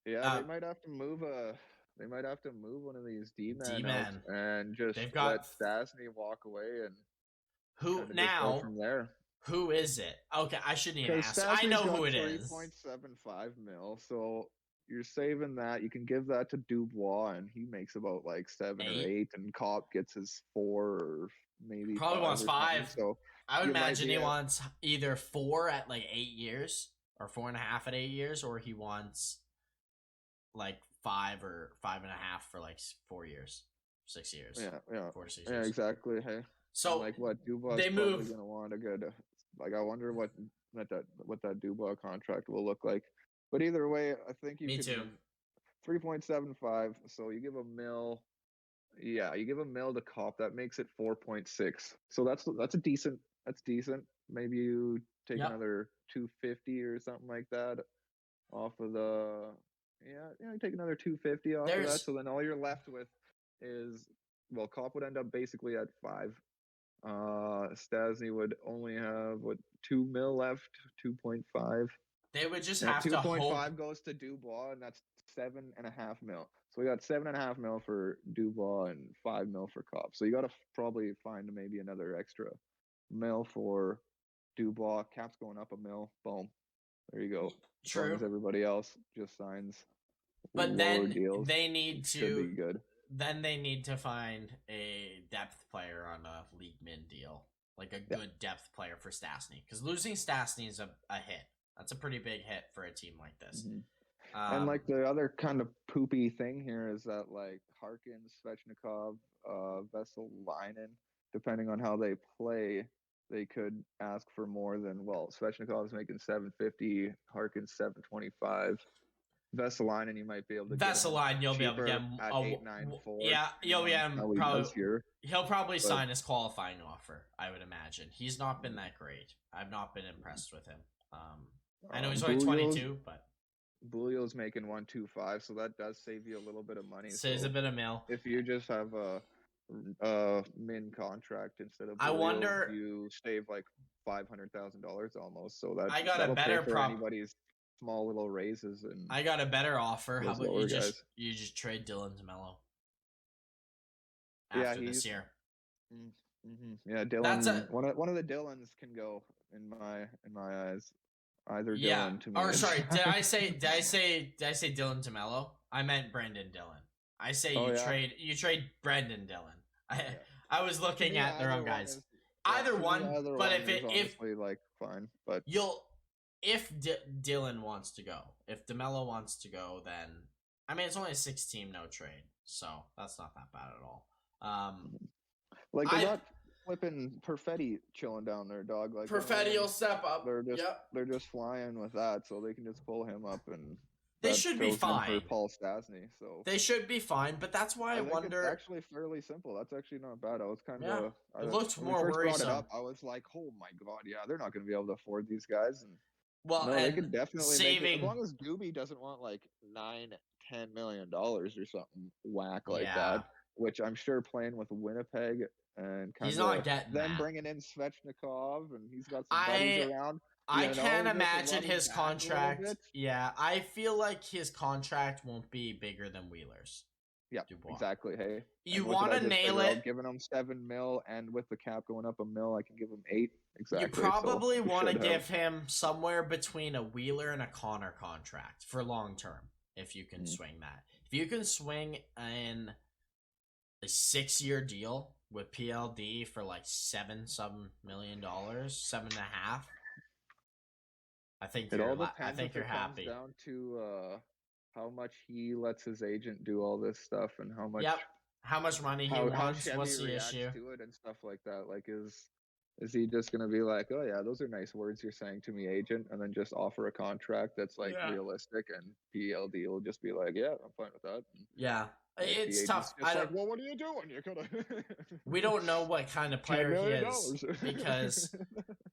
yeah, they might have to move one of these D-men and just let Stastny walk away and now from there. Who is it? Okay, I shouldn't even ask. I know who it is. 3.75 mil. So you're saving that. You can give that to Dubois, and he makes about like 7 or 8, and Kopp gets his 4 or maybe probably wants 5. So I would imagine he wants either 4 at like 8 years, or 4.5 at 8 years, or he wants like 5 or 5.5 for like 4 years, 6 years. Yeah, 4 to 6 yeah, years. exactly. Hey, So and like what Dubois they is probably move. gonna want a good. Like I wonder what that Dubois contract will look like. But either way, I think you Me can too. 3.75. So you give a mil. Yeah, you give a mil to Kopp. That makes it 4.6. So that's a decent. That's decent. Maybe you take Yep. another 250 or something like that off of the. Yeah, you take another 250 off of that. So then all you're left with is, well, Kopp would end up basically at 5. Stasny would only have 2 mil left, 2.5. They would just Yeah, have to 2.5 hope. goes to Dubois, and that's 7.5 mil. So we got 7.5 mil for Dubois and 5 mil for Kopp. So you got to probably find maybe another extra mil for Dubois. Cap's going up a mil. Boom. There you go. As long as True. everybody else just signs But lower then deals, they need it should to. be good. Then they need to find a depth player on a league min deal, like a good depth player for Stastny, because losing Stastny is a hit. That's a pretty big hit for a team like this. Mm-hmm. And like the other kind of poopy thing here is that like Harkins, Svechnikov, Vesalainen, depending on how they play, they could ask for more than, well, Svechnikov's making 750, Harkins 725. Vesalainen, you might be able to get Vesalainen, you'll be able to get him at 894. Yeah, you'll get him how he probably. does here. He'll probably sign his qualifying offer, I would imagine. He's not been that great. I've not been impressed with him. I know he's only 22, but Bulio's making 125, so that does save you a little bit of money. Saves a bit of mil. If you just have a min contract instead of Bulio, I wonder, you save like $500,000 almost. So that I got that'll a better pay for anybody's small little raises. And I got a better offer. How about you guys. you just trade Dylan DeMello after this year? Mm-hmm. Yeah, Dylan. One of the Dylans can go in my eyes. Either Dylan to me. Or sorry, did I say Dylan DeMello? I meant Brendan Dillon. I say you trade Brendan Dillon. I was looking at the wrong guys. Either one, but if like fine, but if Dylan wants to go, if DeMello wants to go, then I mean it's only a 6-team no trade, so that's not that bad at all. Like they got flipping Perfetti chilling down there, dog. Like Perfetti will step up. They're just flying with that, so they can just pull him up, and they should be fine. For Paul Stastny, so they should be fine. But that's why I wonder. It's actually fairly simple. That's actually not bad. I was kind of. It looked more worrisome. Brought it up, I was like, oh my god, yeah, they're not going to be able to afford these guys. And well, no, they could definitely make it, as long as Doobie doesn't want like $9-10 million or something whack like that, which I'm sure playing with Winnipeg. And he's not getting then that. bringing in Svechnikov, and he's got some buddies around. I can't imagine his contract. Yeah, I feel like his contract won't be bigger than Wheeler's. Yeah, exactly. Hey, you want to nail it. Giving him 7 mil, and with the cap going up a mil, I can give him 8. Exactly. You probably want to give him somewhere between a Wheeler and a Connor contract for long term, if you can swing that. If you can swing in a 6-year deal with PLD for like $7 million, 7.5. I think you're happy. Comes down to how much he lets his agent do all this stuff, and how much. Yep. How much money he wants. What's the issue? To it and stuff like that. Like, is he just gonna be like, oh yeah, those are nice words you're saying to me, agent, and then just offer a contract that's like realistic, and PLD will just be like, yeah, I'm fine with that. Yeah. It's tough. Like, well, what are you doing? You could We don't know what kind of player he is because,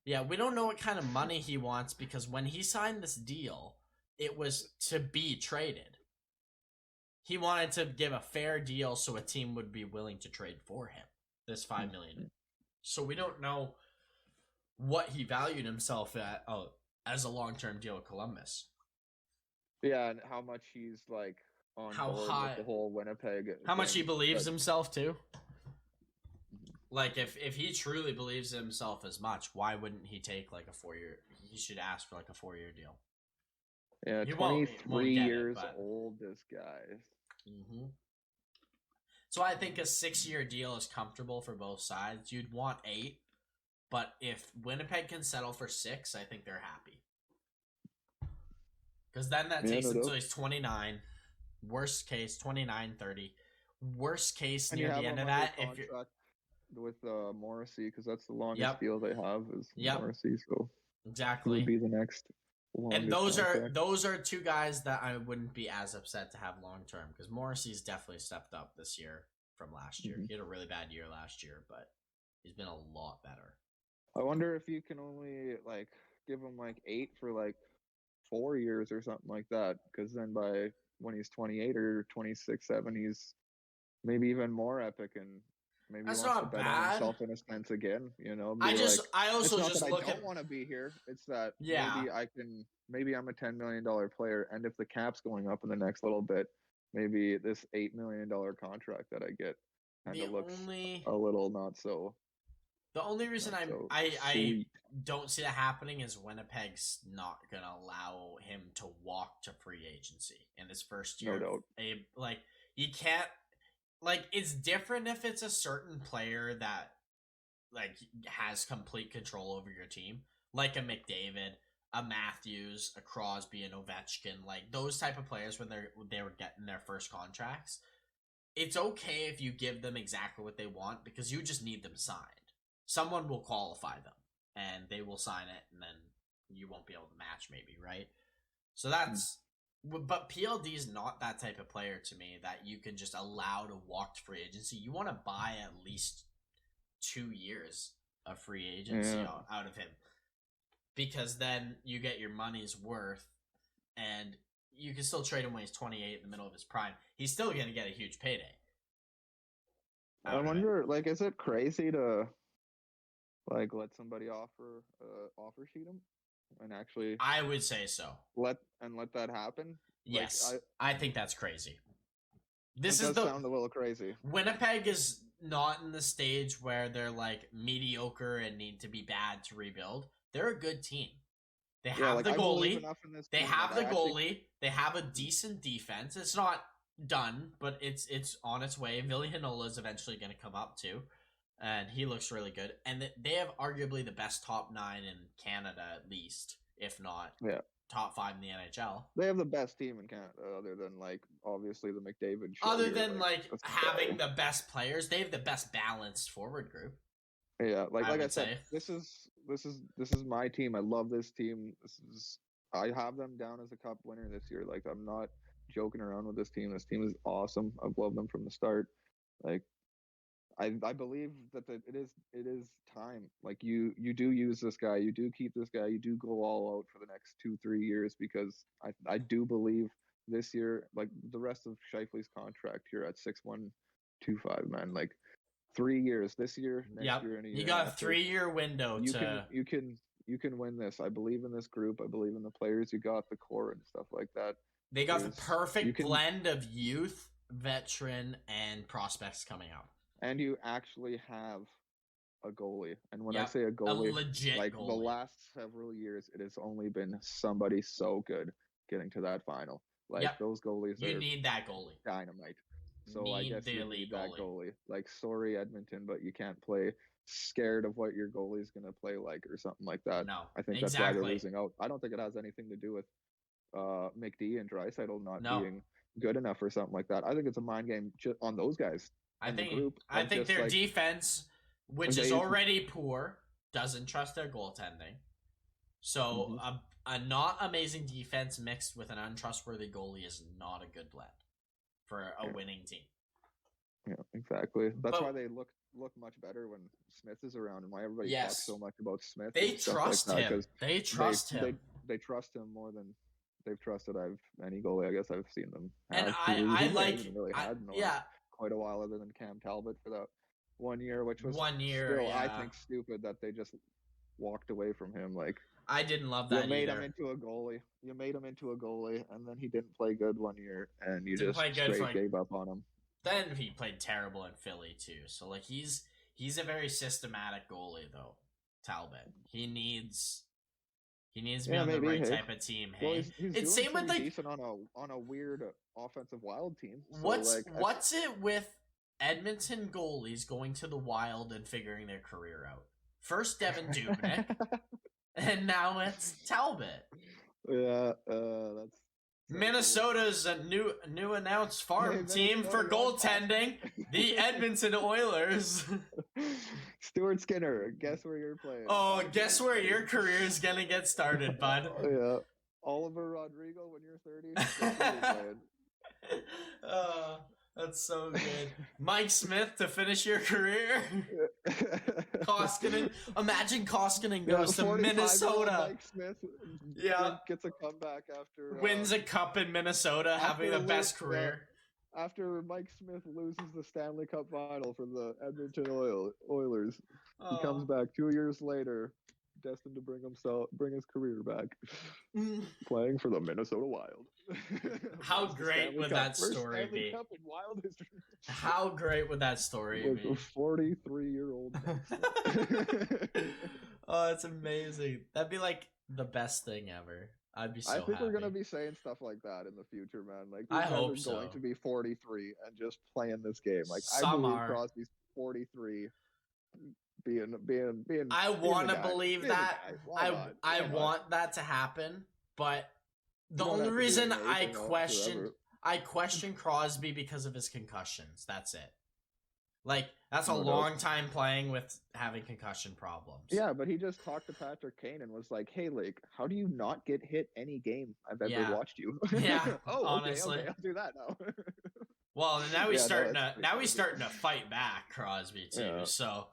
we don't know what kind of money he wants because when he signed this deal, it was to be traded. He wanted to give a fair deal so a team would be willing to trade for him. This $5 million. So we don't know what he valued himself at as a long-term deal with Columbus. Yeah, and how much he's like. How high with the whole Winnipeg? How much he believes himself too? Like if he truly believes in himself as much, why wouldn't he take like a 4-year? He should ask for like a 4-year deal. Yeah, 23 years old. This guy. Mm-hmm. So I think a 6-year deal is comfortable for both sides. You'd want 8, but if Winnipeg can settle for 6, I think they're happy. Because then that Yeah, takes no him doubt. until he's 29. Worst case, 29, 30. Worst case, And you near have the end him of under that, if you're... contract with Morrissey, because that's the longest Yep, deal they have is yep, Morrissey. So he would exactly. be the next And longest contract. those are two guys that I wouldn't be as upset to have long term, because Morrissey's definitely stepped up this year from last year. Mhm. He had a really bad year last year, but he's been a lot better. I wonder if you can only like give him like 8 for like 4 years or something like that, because then by when he's 28 or 26, 7, he's maybe even more epic, and maybe he That's wants to not bet on bad. himself in a sense again. You know, be like, I it's also not that just I look at... don't want to be here. It's that Yeah. maybe I'm a $10 million player, and if the cap's going up in the next little bit, maybe this $8 million contract that I get kind The of looks only a little not so reason so I sweet. don't see that happening is Winnipeg's not gonna allow him to walk to free agency in his first year. No doubt. Like, you can't, like, it's different if it's a certain player that like has complete control over your team, like a McDavid, a Matthews, a Crosby, an Ovechkin, like those type of players when they were getting their first contracts. It's okay if you give them exactly what they want, because you just need them signed. Someone will qualify them and they will sign it, and then you won't be able to match, maybe, right? So that's... But PLD is not that type of player to me that you can just allow to walk to free agency. You want to buy at least 2 years of free agency out of him, because then you get your money's worth, and you can still trade him when he's 28 in the middle of his prime. He's still going to get a huge payday. I wonder, like, is it crazy to like let somebody offer sheet him and actually? I would say so. Let that happen. Yes, like, I think that's crazy. This does sound a little crazy. Winnipeg is not in the stage where they're like mediocre and need to be bad to rebuild. They're a good team. They have the goalie. They have the goalie. They have a decent defense. It's not done, but it's on its way. Villahinola is eventually going to come up too, and he looks really good. And they have arguably the best top 9 in Canada, at least, if not top 5 in the NHL. They have the best team in Canada, other than like obviously the McDavid. Other than like having the best players, they have the best balanced forward group. Yeah, like I said, this is my team. I love this team. I have them down as a cup winner this year. Like, I'm not joking around with this team. This team is awesome. I've loved them from the start. Like, I believe that it is time. Like, you do use this guy. You do keep this guy. You do go all out for the next 2-3 years, because I do believe this year, like the rest of Scheifele's contract here at 6,125, man, like 3 years, this year, next year, and a year. You got a 3-year window. You can win this. I believe in this group. I believe in the players. You got the core and stuff like that. They got the perfect blend of youth, veteran, and prospects coming out. And you actually have a goalie. And when I say a goalie, like goalie. The last several years, it has only been somebody so good getting to that final. Like, those goalies, you need that goalie. Dynamite. So I guess you need that goalie. Like, sorry, Edmonton, but you can't play scared of what your goalie's going to play like or something like that. No, I think that's why they're losing out. I don't think it has anything to do with McD and Draisaitl not being good enough or something like that. I think it's a mind game on those guys. I think their defense, which is already poor, doesn't trust their goaltending. So a not amazing defense mixed with an untrustworthy goalie is not a good blend for a winning team. Yeah, exactly. That's why they look much better when Smith is around, and why everybody talks so much about Smith. They trust him. They trust him. They trust him more than they've trusted any goalie I guess I've seen them have. And I like quite a while, other than Cam Talbot for that 1 year, which was still, I think, stupid that they just walked away from him. Like, I didn't love that. You made him into a goalie. And then he didn't play good 1 year, and you just straight gave up on him. Then he played terrible in Philly too. So like he's a very systematic goalie though, Talbot. He needs to be on the right type of team. Hey, well, he's same with like decent on a weird offensive Wild team. So what's it with Edmonton goalies going to the Wild and figuring their career out? First Devin Dubnyk, and now it's Talbot. Yeah, Minnesota's a new announced farm team for goaltending, the Edmonton Oilers. Stuart Skinner, guess where you're playing? Oh, guess where your career is gonna get started, bud? Oh, yeah. Oliver Rodrigo, when you're 30, guess where you're playing? That's so good. Mike Smith to finish your career. Koskinen. Imagine Koskinen goes to Minnesota. Mike Smith gets a comeback after wins a cup in Minnesota, having the best career. After Mike Smith loses the Stanley Cup final for the Edmonton Oilers, he comes back 2 years later, destined to bring his career back, playing for the Minnesota Wild. How great would that story be? Cup in Wild history. How great would that story be? With a 43-year-old. Oh, it's amazing. That'd be like the best thing ever. I'd be so happy. I think we're gonna be saying stuff like that in the future, man. Like I hope so. Going to be 43 and just playing this game. Like Some I believe are. Crosby's 43. Being I want to believe that. I want that to happen, but the only reason I question Crosby because of his concussions. That's it. Like that's a long time playing with having concussion problems. Yeah, but he just talked to Patrick Kane and was like, "Hey, like, how do you not get hit any game I've ever watched you?" Yeah. Honestly, okay, I'll do that now. Well, now he's starting to fight back, Crosby too. Yeah. So.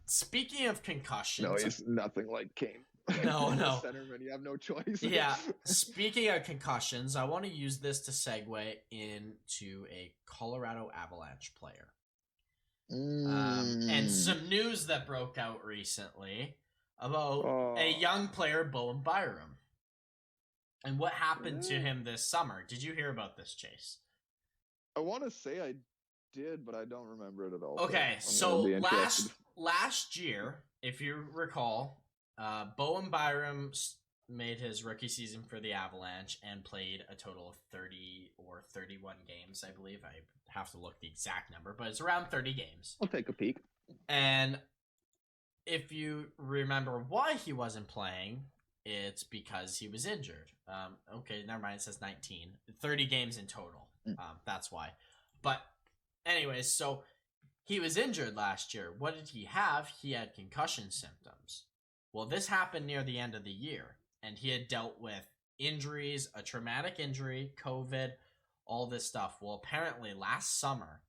Speaking of concussions, no, he's nothing like Kane. No. Centerman, you have no choice. Yeah. Speaking of concussions, I want to use this to segue into a Colorado Avalanche player. And some news that broke out recently about a young player, Bowen Byram, and what happened to him this summer. Did you hear about this, Chase? I want to say I did, but I don't remember it at all. Okay, so last year, if you recall, Bowen Byram made his rookie season for the Avalanche and played a total of 30 or 31 games, I believe. I have to look the exact number, but it's around 30 games. I'll take a peek. And if you remember why he wasn't playing, it's because he was injured. Okay, never mind, it says 19. 30 games in total. That's why. But anyways, so he was injured last year. What did he have? He had concussion symptoms. Well, this happened near the end of the year, and he had dealt with injuries, a traumatic injury, COVID, all this stuff. Well, apparently last summer,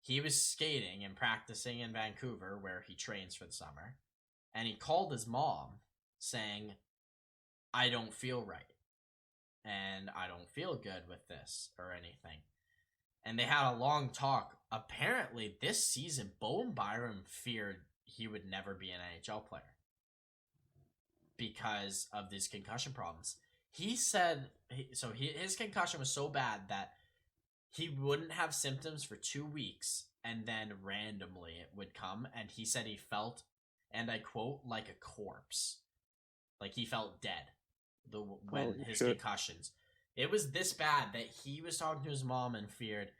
he was skating and practicing in Vancouver, where he trains for the summer, and he called his mom saying, "I don't feel right, and I don't feel good with this or anything." And they had a long talk. Apparently, this season, Bowen Byram feared he would never be an NHL player because of these concussion problems. He said, his concussion was so bad that he wouldn't have symptoms for 2 weeks, and then randomly it would come, and he said he felt, and I quote, like a corpse. Like he felt dead his concussions. It was this bad that he was talking to his mom and feared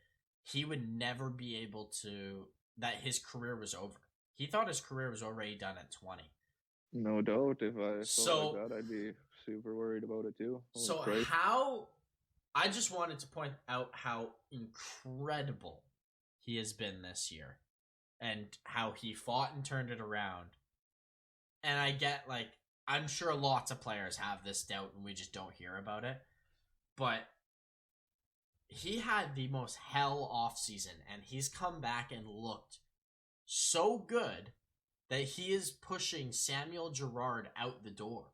he would never be able to, that his career was over. He thought his career was already done at 20. No doubt. If I felt like that, I'd be super worried about it too. I just wanted to point out how incredible he has been this year and how he fought and turned it around. And I get, like, I'm sure lots of players have this doubt and we just don't hear about it. But he had the most hell off season, and he's come back and looked so good that he is pushing Samuel Girard out the door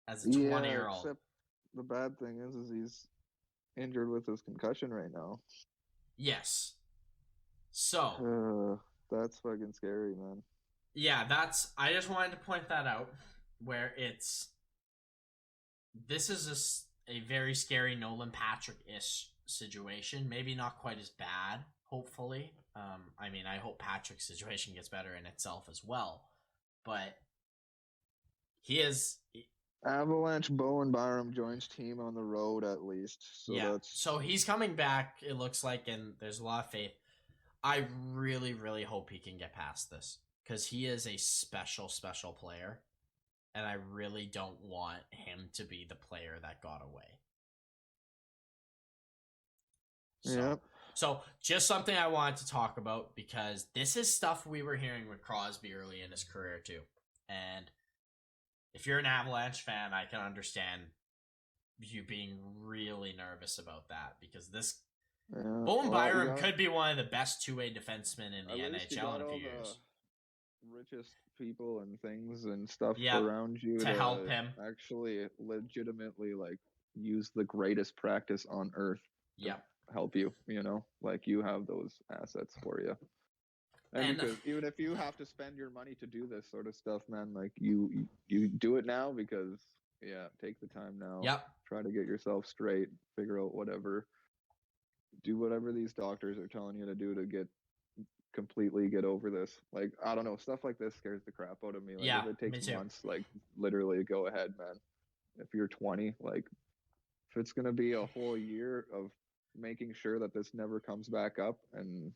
as a 20-year-old. Except the bad thing is he's injured with his concussion right now. Yes. So that's fucking scary, man. Yeah, I just wanted to point that out, where this is a very scary Nolan Patrick-ish situation. Maybe not quite as bad, hopefully. I mean, I hope Patrick's situation gets better in itself as well. But he is... Avalanche Bowen Byram joins team on the road at least. So he's coming back, it looks like, and there's a lot of faith. I really, really hope he can get past this, because he is a special, special player. and I really don't want him to be the player that got away. So just something I wanted to talk about, because this is stuff we were hearing with Crosby early in his career too. And if you're an Avalanche fan, I can understand you being really nervous about that, because this Bowen Byram could be one of the best two-way defensemen in the NHL in a few years. Richest people and things and stuff around you to help him actually legitimately like use the greatest practice on earth to help you, you know, like you have those assets for you. And because even if you have to spend your money to do this sort of stuff, man, like you do it now, because take the time now. Try to get yourself straight, figure out do whatever these doctors are telling you to do to completely get over this. Like, I don't know, stuff like this scares the crap out of me. Like, if it takes months, like, literally go ahead, man. If you're 20, like, if it's gonna be a whole year of making sure that this never comes back up, and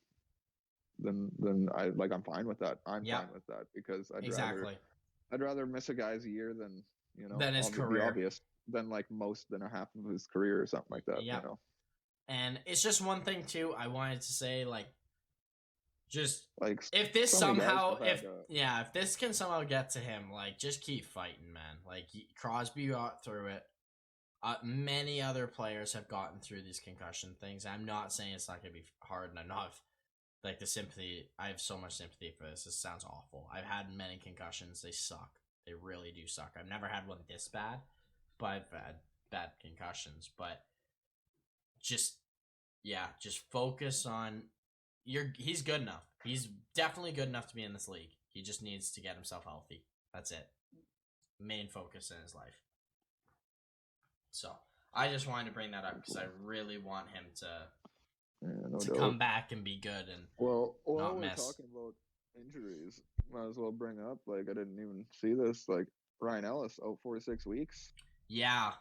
then I'm fine with that. I'm fine with that, because I'd rather miss a guy's a year than, you know, than his career, obvious, than like than a half of his career or something like that. You know. And it's just one thing too I wanted to say, like, just like if this somehow if this can somehow get to him, like, just keep fighting, man. Like, Crosby got through it. Many other players have gotten through these concussion things. I'm not saying it's not gonna be hard, and I'm not like the sympathy. I have so much sympathy for this. This sounds awful. I've had many concussions. They suck. They really do suck. I've never had one this bad, but I've had bad concussions. But just focus on he's good enough. He's definitely good enough to be in this league. He just needs to get himself healthy. That's it. Main focus in his life. So I just wanted to bring that up because I really want him to come back and be good and not miss. We're talking about injuries, might as well bring up, like, I didn't even see this, like, Ryan Ellis out 4 to 6 weeks. Yeah,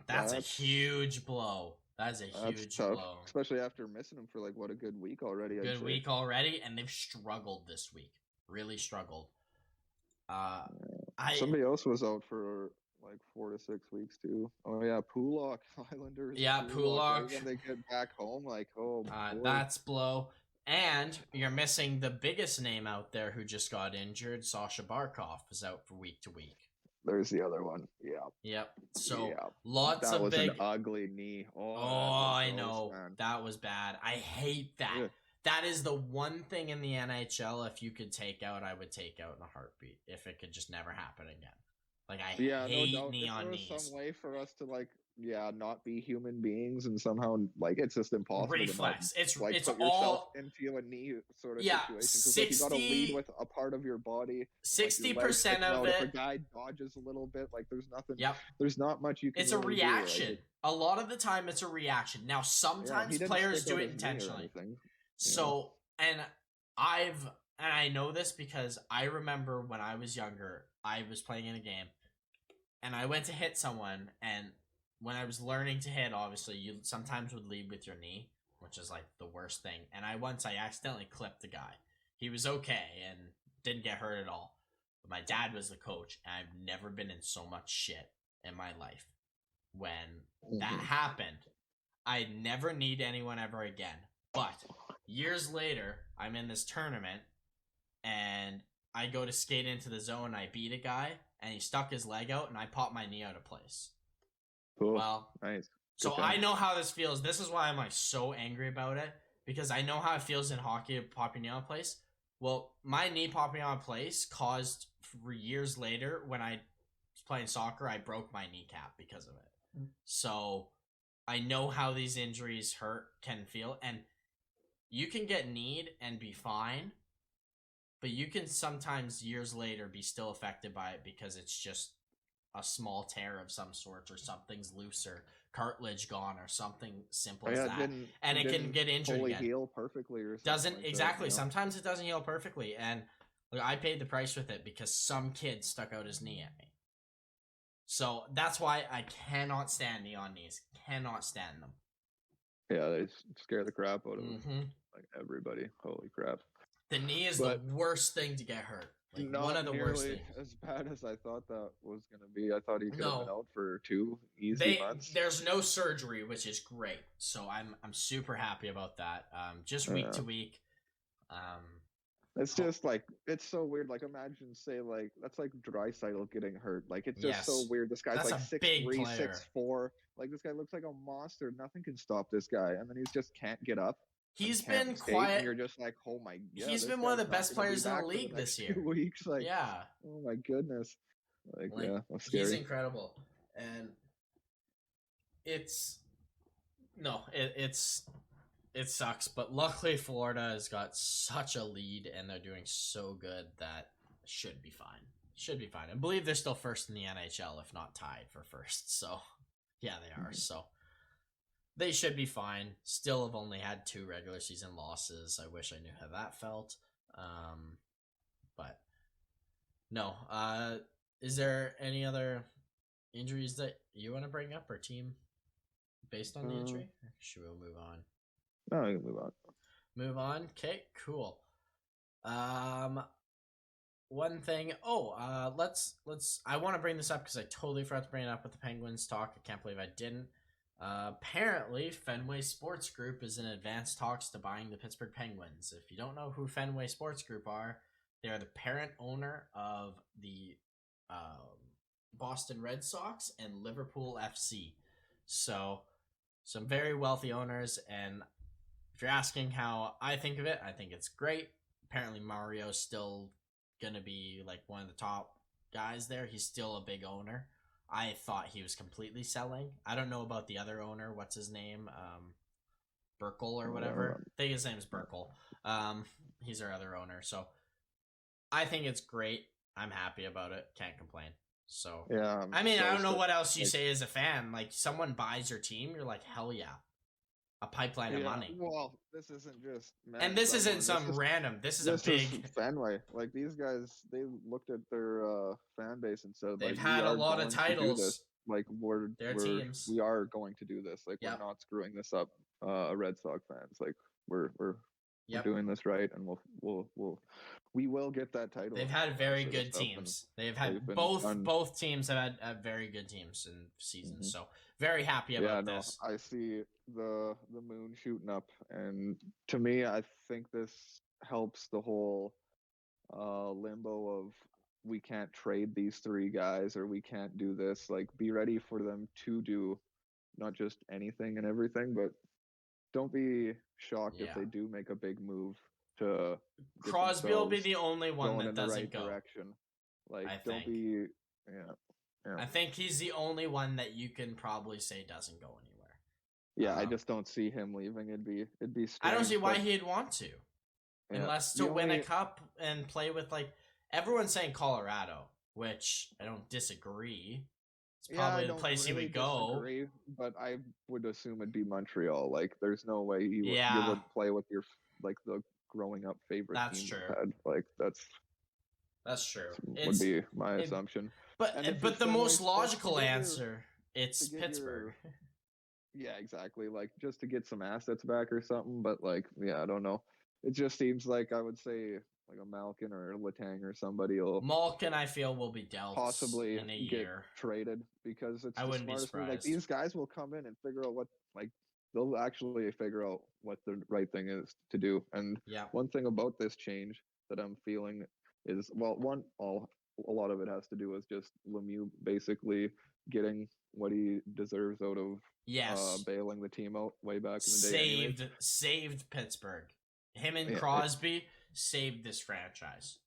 that's a huge blow. That's a huge blow, especially after missing him for like a good week already. Week already, and they've struggled this week. Really struggled. Somebody else was out for like 4 to 6 weeks too. Oh yeah, Pulock Islanders. Yeah, Pulock. When they get back home, like, that's blow. And you're missing the biggest name out there who just got injured. Sasha Barkov is out for week to week. There's the other one. Yep. So lots of big. An ugly knee. I know, man. That was bad. I hate that. Yeah. That is the one thing in the NHL. If you could take out, I would take out in a heartbeat. If it could just never happen again. Like, I hate knee on knees. Some way for us to not be human beings, and somehow it's just impossible. Reflex. To not, it's put yourself into a knee sort of situation. Because you got to lead with a part of your body. 60% of it. If a guy dodges a little bit, there's nothing. Yep. There's not much you can. It's really a reaction. Do, a lot of the time, it's a reaction. Now, sometimes players do it intentionally. So, and I know this because I remember when I was younger, I was playing in a game, and I went to hit someone, and when I was learning to hit, obviously, you sometimes would lead with your knee, which is like the worst thing. And I accidentally clipped the guy. He was okay and didn't get hurt at all. But my dad was the coach, and I've never been in so much shit in my life. When that happened, I never need anyone ever again. But years later, I'm in this tournament, and I go to skate into the zone, I beat a guy, and he stuck his leg out, and I popped my knee out of place. Cool. Well, nice. So I know how this feels. This is why I'm so angry about it, because I know how it feels in hockey popping knee out of place. Well, my knee popping out of place caused, for years later, when I was playing soccer, I broke my kneecap because of it. So I know how these injuries can feel, and you can get kneed and be fine, but you can sometimes years later be still affected by it because it's just a small tear of some sort, or something's loose, or cartilage gone, or something simple as that, and it can get injured fully again. Heal perfectly, or doesn't like exactly. That, Sometimes it doesn't heal perfectly, and I paid the price with it because some kid stuck out his knee at me. So that's why I cannot stand knee on knees. Cannot stand them. Yeah, they scare the crap out of them. Like everybody. Holy crap. The knee is the worst thing to get hurt. Like one Not of the worst nearly things. as bad as I thought that was going to be. I thought he could have been No, out for 2 easy months. there's no surgery, which is great. So I'm super happy about that. Just week to week. It's just like, it's so weird. Like, imagine, say, like, that's like Draisaitl getting hurt. Like, it's just so Yes, weird. This guy's that's like a big 6'3", player. 6'4". Like, this guy looks like a monster. Nothing can stop this guy. And then he's just can't get up and He's can't been skate. And quiet. you're just like, oh my, yeah, He's this been one of guy's the not best going to be players in the back for the league next this year. 2 weeks. Like, Yeah, oh my goodness. Like, yeah, that's scary. he's incredible, and it's no, it sucks, but luckily Florida has got such a lead and they're doing so good that should be fine. Should be fine. I believe they're still first in the NHL, if not tied for first. So, yeah, they are. So, they should be fine. Still have only had 2 regular season losses. I wish I knew how that felt. But no. Is there any other injuries that you want to bring up or team based on the injury? Or should we move on? No, we can move on. Move on. Okay, cool. One thing. Let's. I want to bring this up because I totally forgot to bring it up with the Penguins talk. I can't believe I didn't. Apparently, Fenway Sports Group is in advanced talks to buying the Pittsburgh Penguins. If you don't know who Fenway Sports Group are, they are the parent owner of the Boston Red Sox and Liverpool FC. So, some very wealthy owners, and if you're asking how I think of it, I think it's great. Apparently, Mario's still gonna be like one of the top guys there. He's still a big owner. I thought he was completely selling. I don't know about the other owner. What's his name? Burkle or whatever. I think his name's Burkle. He's our other owner. So I think it's great. I'm happy about it. Can't complain. So yeah, I mean, I don't know what else you say as a fan. Like, someone buys your team, you're like, hell yeah. A pipeline of money. Well, this isn't just and this isn't some random. This is a big Fenway. Like, these guys, they looked at their fan base and said, they've like, had a lot of titles. Like, teams. We are going to do this. Like, we're not screwing this up. Red Sox fans, like, we're doing this right, and we will get that title. They've had very good teams. They've had both teams have had very good teams in seasons. So very happy about this. I see the moon shooting up, and to me, I think this helps the whole limbo of, we can't trade these 3 guys, or we can't do this. Like, be ready for them to do not just anything and everything, but don't be shocked if they do make a big move to Crosby will be the only one that doesn't go. Direction. Like, don't be. Yeah. I think he's the only one that you can probably say doesn't go anywhere. Yeah, I just don't see him leaving. It'd be strange, I don't see why he'd want to. Unless to win a cup and play with, like, everyone's saying Colorado, which I don't disagree. It's probably the place he would go. But I would assume it'd be Montreal. Like, there's no way you would play with your, like, the growing up favorite team you had. Like, that's true. Would be my assumption. But the most logical answer, it's Pittsburgh. Yeah, exactly. Like, just to get some assets back or something. But, like, yeah, I don't know. It just seems like, I would say, like, a Malkin or a Letang or somebody will. Malkin, I feel, will be dealt possibly in a year traded, because it's I wouldn't be surprised. Like, these guys will come in and figure out what, like, they'll actually figure out what the right thing is to do. And one thing about this change that I'm feeling is, well, a lot of it has to do with just Lemieux basically getting what he deserves out of bailing the team out way back in the day. Saved Pittsburgh. Him and Crosby saved this franchise.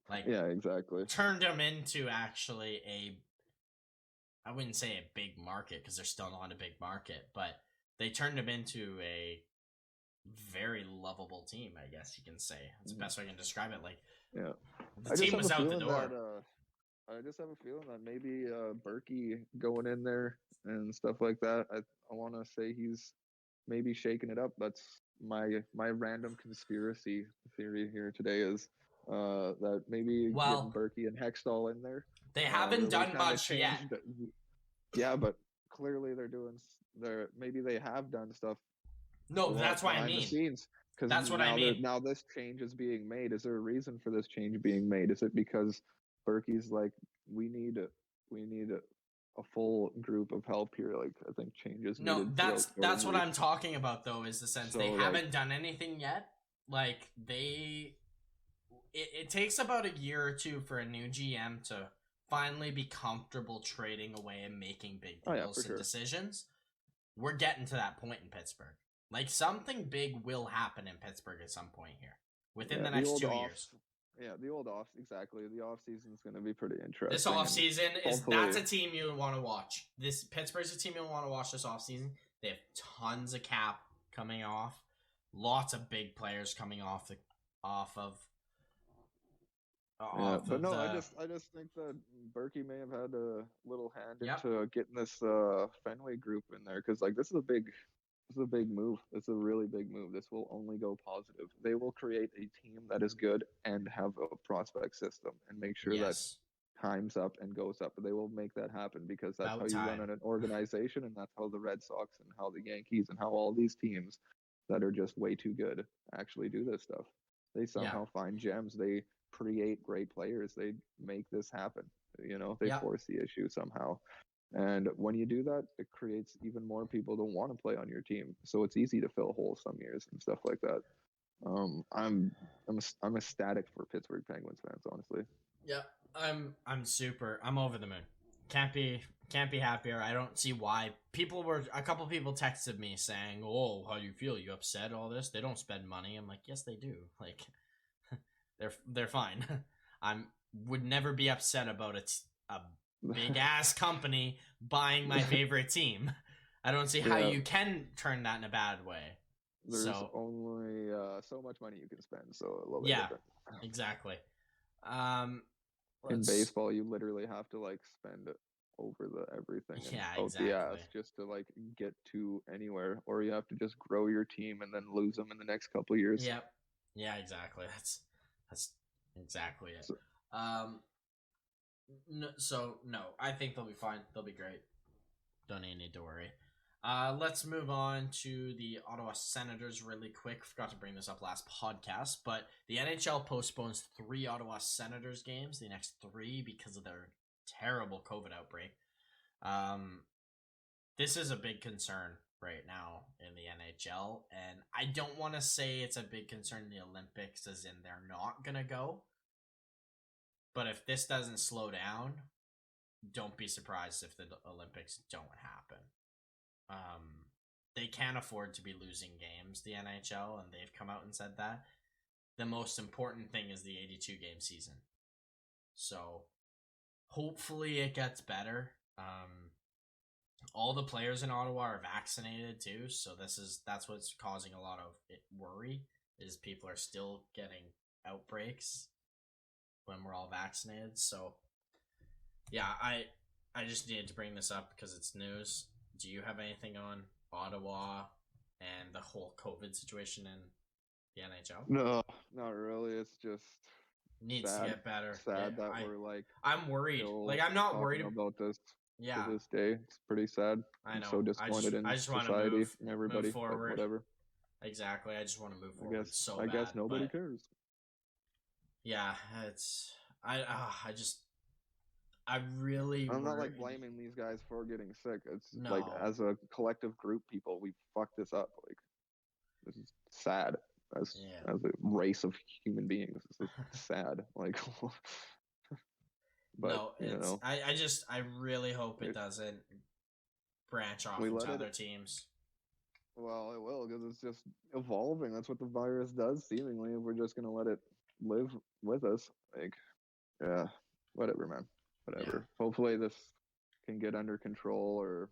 Like, exactly. Turned them into actually I wouldn't say a big market, because they're still not a big market, but they turned them into a very lovable team, I guess you can say. That's the best way I can describe it. Like, the team was out the door. I just have a feeling that maybe Berkey going in there and stuff like that, I want to say he's maybe shaking it up. That's my random conspiracy theory here today, is that maybe getting Berkey and Hextall in there. They haven't done much yet. Yeah, but clearly maybe they have done stuff. No, that's what I mean. The scenes. Because That's what I mean. now this change is being made. Is there a reason for this change being made? Is it because Berkey's like, we need a full group of help here? Like, I think changes No, needed that's what I'm talking about though, is the sense So, they like- haven't done anything yet. Like it takes about a year or two for a new GM to finally be comfortable trading away and making big deals and decisions. We're getting to that point in Pittsburgh. Like, something big will happen in Pittsburgh at some point here within the next 2 years. Yeah, the off season is going to be pretty interesting. This off season that's a team you want to watch. Pittsburgh's a team you'll want to watch this off season. They have tons of cap coming off, lots of big players coming off of. I just think that Berkey may have had a little hand into getting this Fenway group in there, because like this is a big move. It's a really big move. This will only go positive. They will create a team that is good and have a prospect system and make sure that time's up and goes up. They will make that happen, because that's how you run an organization, and that's how the Red Sox and how the Yankees and how all these teams that are just way too good actually do this stuff. They somehow find gems. They create great players. They make this happen. They force the issue somehow. And when you do that, it creates even more people to want to play on your team. So it's easy to fill holes some years and stuff like that. I'm ecstatic for Pittsburgh Penguins fans, honestly. Yeah, I'm over the moon. Can't be happier. I don't see why. A couple people texted me saying, "Oh, how do you feel? You upset all this? They don't spend money." I'm like, "Yes, they do. Like, they're fine." Would never be upset about a big ass company buying my favorite team. I don't see how you can turn that in a bad way. There's only so much money you can spend, so a little bit different. Exactly. In baseball, you literally have to like spend over the everything and out the ass just to like get to anywhere, or you have to just grow your team and then lose them in the next couple of years. Yep. Yeah, exactly. That's exactly it. No, I think they'll be fine. They'll be great. Don't even need to worry. Let's move on to the Ottawa Senators really quick. Forgot to bring this up last podcast, but the NHL postpones 3 Ottawa Senators games, the next 3, because of their terrible COVID outbreak. This is a big concern right now in the NHL, and I don't want to say it's a big concern in the Olympics, as in they're not going to go. But if this doesn't slow down, don't be surprised if the Olympics don't happen. They can't afford to be losing games, the NHL, and they've come out and said that. The most important thing is the 82-game season. So, hopefully it gets better. All the players in Ottawa are vaccinated too, so that's what's causing a lot of worry, is people are still getting outbreaks when we're all vaccinated. So, yeah, I just needed to bring this up because it's news. Do you have anything on Ottawa and the whole COVID situation in the NHL? No, not really. It's just needs to get better. Sad that we're like. I'm worried. Like, I'm not worried about this. Yeah. To this day, it's pretty sad. I know. I'm so disappointed in society and everybody. Move forward. Whatever. Exactly. I just want to move forward. I guess nobody cares. Yeah, I'm not like blaming these guys for getting sick. It's like, as a collective group, people, we fucked this up. Like, this is sad. As a race of human beings, this is sad. Like, but no, I really hope it doesn't branch off into other teams. Well, it will, because it's just evolving. That's what the virus does, seemingly. If we're just gonna let it live with us, like, yeah, whatever, man. Whatever. Yeah. Hopefully this can get under control, or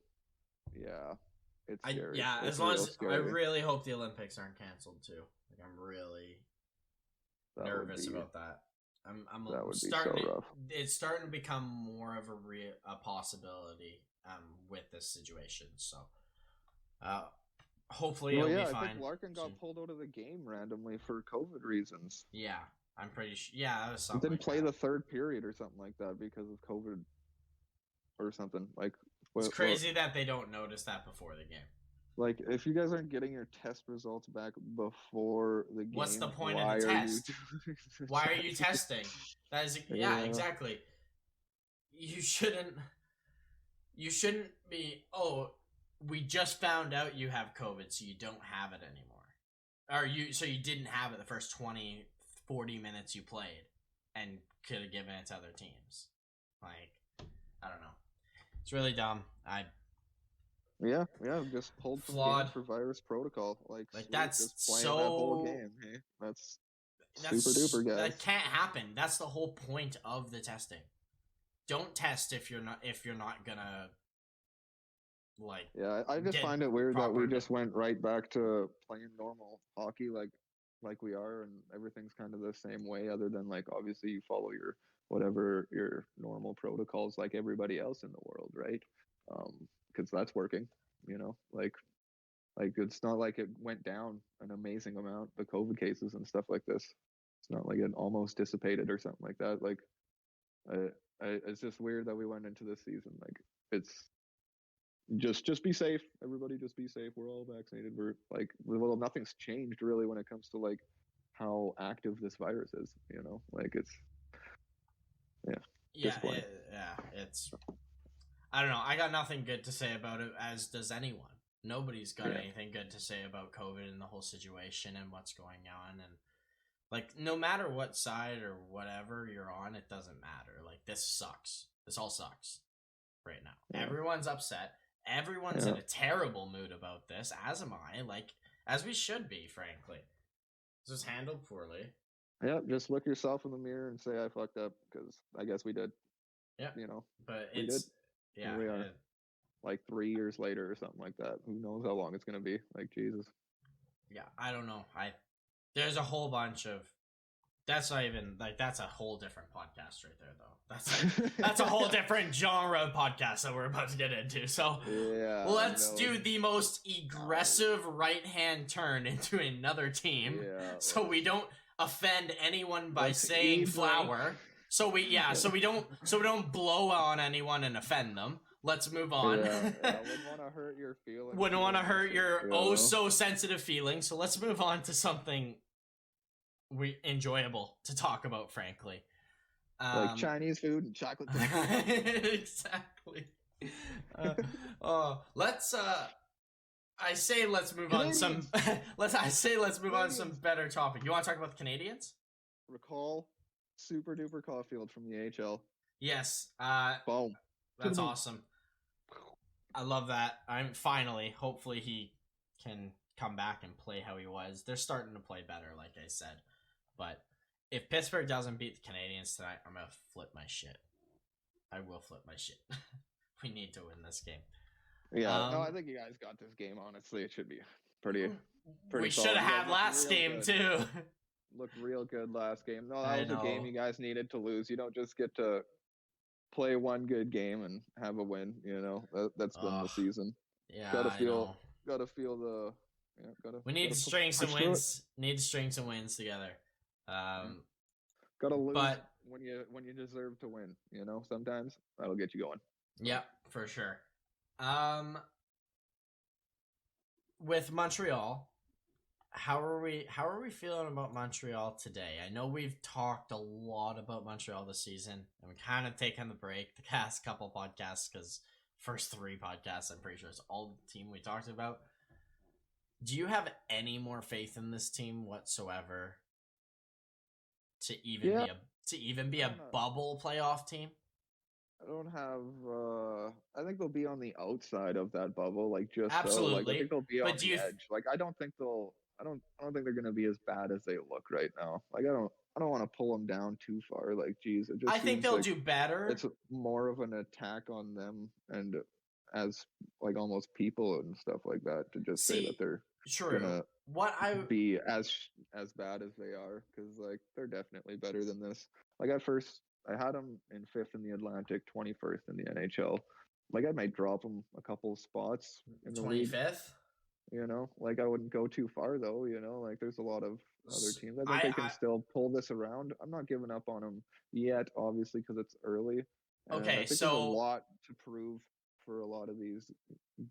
it's scary. As long as I really hope the Olympics aren't canceled too. Like, I'm really nervous about that. That would starting be so rough. It's starting to become more of a possibility with this situation. So hopefully it'll be fine. I think Larkin got pulled out of the game randomly for COVID reasons. Yeah. I'm pretty sure. Yeah, that was something. Didn't play the third period or something like that because of COVID or something. Like, it's crazy that they don't notice that before the game. Like, if you guys aren't getting your test results back before the What's the game, point of why the are you test? doing the Why are you test? testing? That is Yeah, exactly. You shouldn't. You shouldn't be. Oh, we just found out you have COVID, so you don't have it anymore. Or you didn't have it the first 20, 40 minutes you played, and could have given it to other teams. Like, I don't know. It's really dumb. yeah. Just pulled from game Flawed. for virus protocol. Like, Like, sweet, that's just playing that whole so. game. Hey, that's super duper, That guys. can't happen. That's the whole point of the testing. Don't test if you're not gonna like Yeah, I just get find it weird that we proper. just went right back to playing normal hockey, like we are, and everything's kind of the same way. Other than like, obviously, you follow your whatever your normal protocols, like everybody else in the world, right? Because that's working, you know. Like it's not like it went down an amazing amount, the COVID cases and stuff like this. It's not like it almost dissipated or something like that. Like, I, it's just weird that we went into this season. Like, it's just be safe, everybody. Just be safe. We're all vaccinated. We're like, well, nothing's changed really when it comes to like how active this virus is. You know, like it's yeah, Yeah, disappointing. it's. I don't know. I got nothing good to say about it, as does anyone. Nobody's got Yeah, anything good to say about COVID and the whole situation and what's going on. And like, no matter what side or whatever you're on, it doesn't matter. Like, this sucks. This all sucks right now. yeah, Everyone's upset. Everyone's in yeah, a terrible mood about this, as am I. Like, as we should be, frankly. This was handled poorly. yeah. Just look yourself in the mirror and say I fucked up, because I guess we did. Yeah, You know, but we did. it's Here yeah, we are, like 3 years later or something like that. Who knows how long it's gonna be? Like, Jesus. yeah. I don't know. There's a whole bunch of that's not even like that's a whole different podcast right there though. That's a whole different genre of podcast that we're about to get into. So Yeah. let's No. do the most aggressive right hand turn into another team, Yeah. so we don't offend anyone by Let's saying even. flower. So we don't blow on anyone and offend them. Let's move on. Yeah, wouldn't want to hurt your feelings. Wouldn't want to hurt your you oh know? so sensitive feelings. So let's move on to something enjoyable to talk about, frankly. Like Chinese food and chocolate. Exactly. Let's. I say let's move on some. Let's move on some better topic. You want to talk about the Canadians? Recall Super Duper Caulfield from the AHL. Yes. Boom. That's awesome. I love that. Hopefully he can come back and play how he was. They're starting to play better, like I said. But if Pittsburgh doesn't beat the Canadians tonight, I'm gonna flip my shit. I will flip my shit. We need to win this game. Yeah, no, I think you guys got this game. Honestly, it should be pretty. We should have had last game too. Looked real good last game. No, that was a game you guys needed to lose. You don't just get to play one good game and have a win. You know, that's been the season. Yeah, gotta feel the. Yeah, we need to string some wins. Need to string some wins together. Gotta lose when you deserve to win. You know, sometimes that'll get you going. Yep, for sure. With Montreal, how are we feeling about Montreal today? I know we've talked a lot about Montreal this season, and we kind of taken the break the past couple podcasts because first 3 podcasts, I'm pretty sure it's all the team we talked about. Do you have any more faith in this team whatsoever to even be a bubble playoff team? I don't have. I think they'll be on the outside of that bubble, like just absolutely. I think they'll be on the edge. Like, I don't think they'll. I don't think they're gonna be as bad as they look right now. Like, I don't want to pull them down too far. Like, geez, it just. I think they'll do better. It's more of an attack on them and as like almost people and stuff like that to just say that they're gonna be as bad as they are, because like they're definitely better than this. Like, at first I had them in 5th in the Atlantic, 21st in the NHL. Like, I might drop them a couple spots in the 25th league. You know, like, I wouldn't go too far though. You know, like, there's a lot of other teams. I think they can still pull this around. I'm not giving up on them yet, obviously, because it's early. Okay, I think there's a lot to prove for a lot of these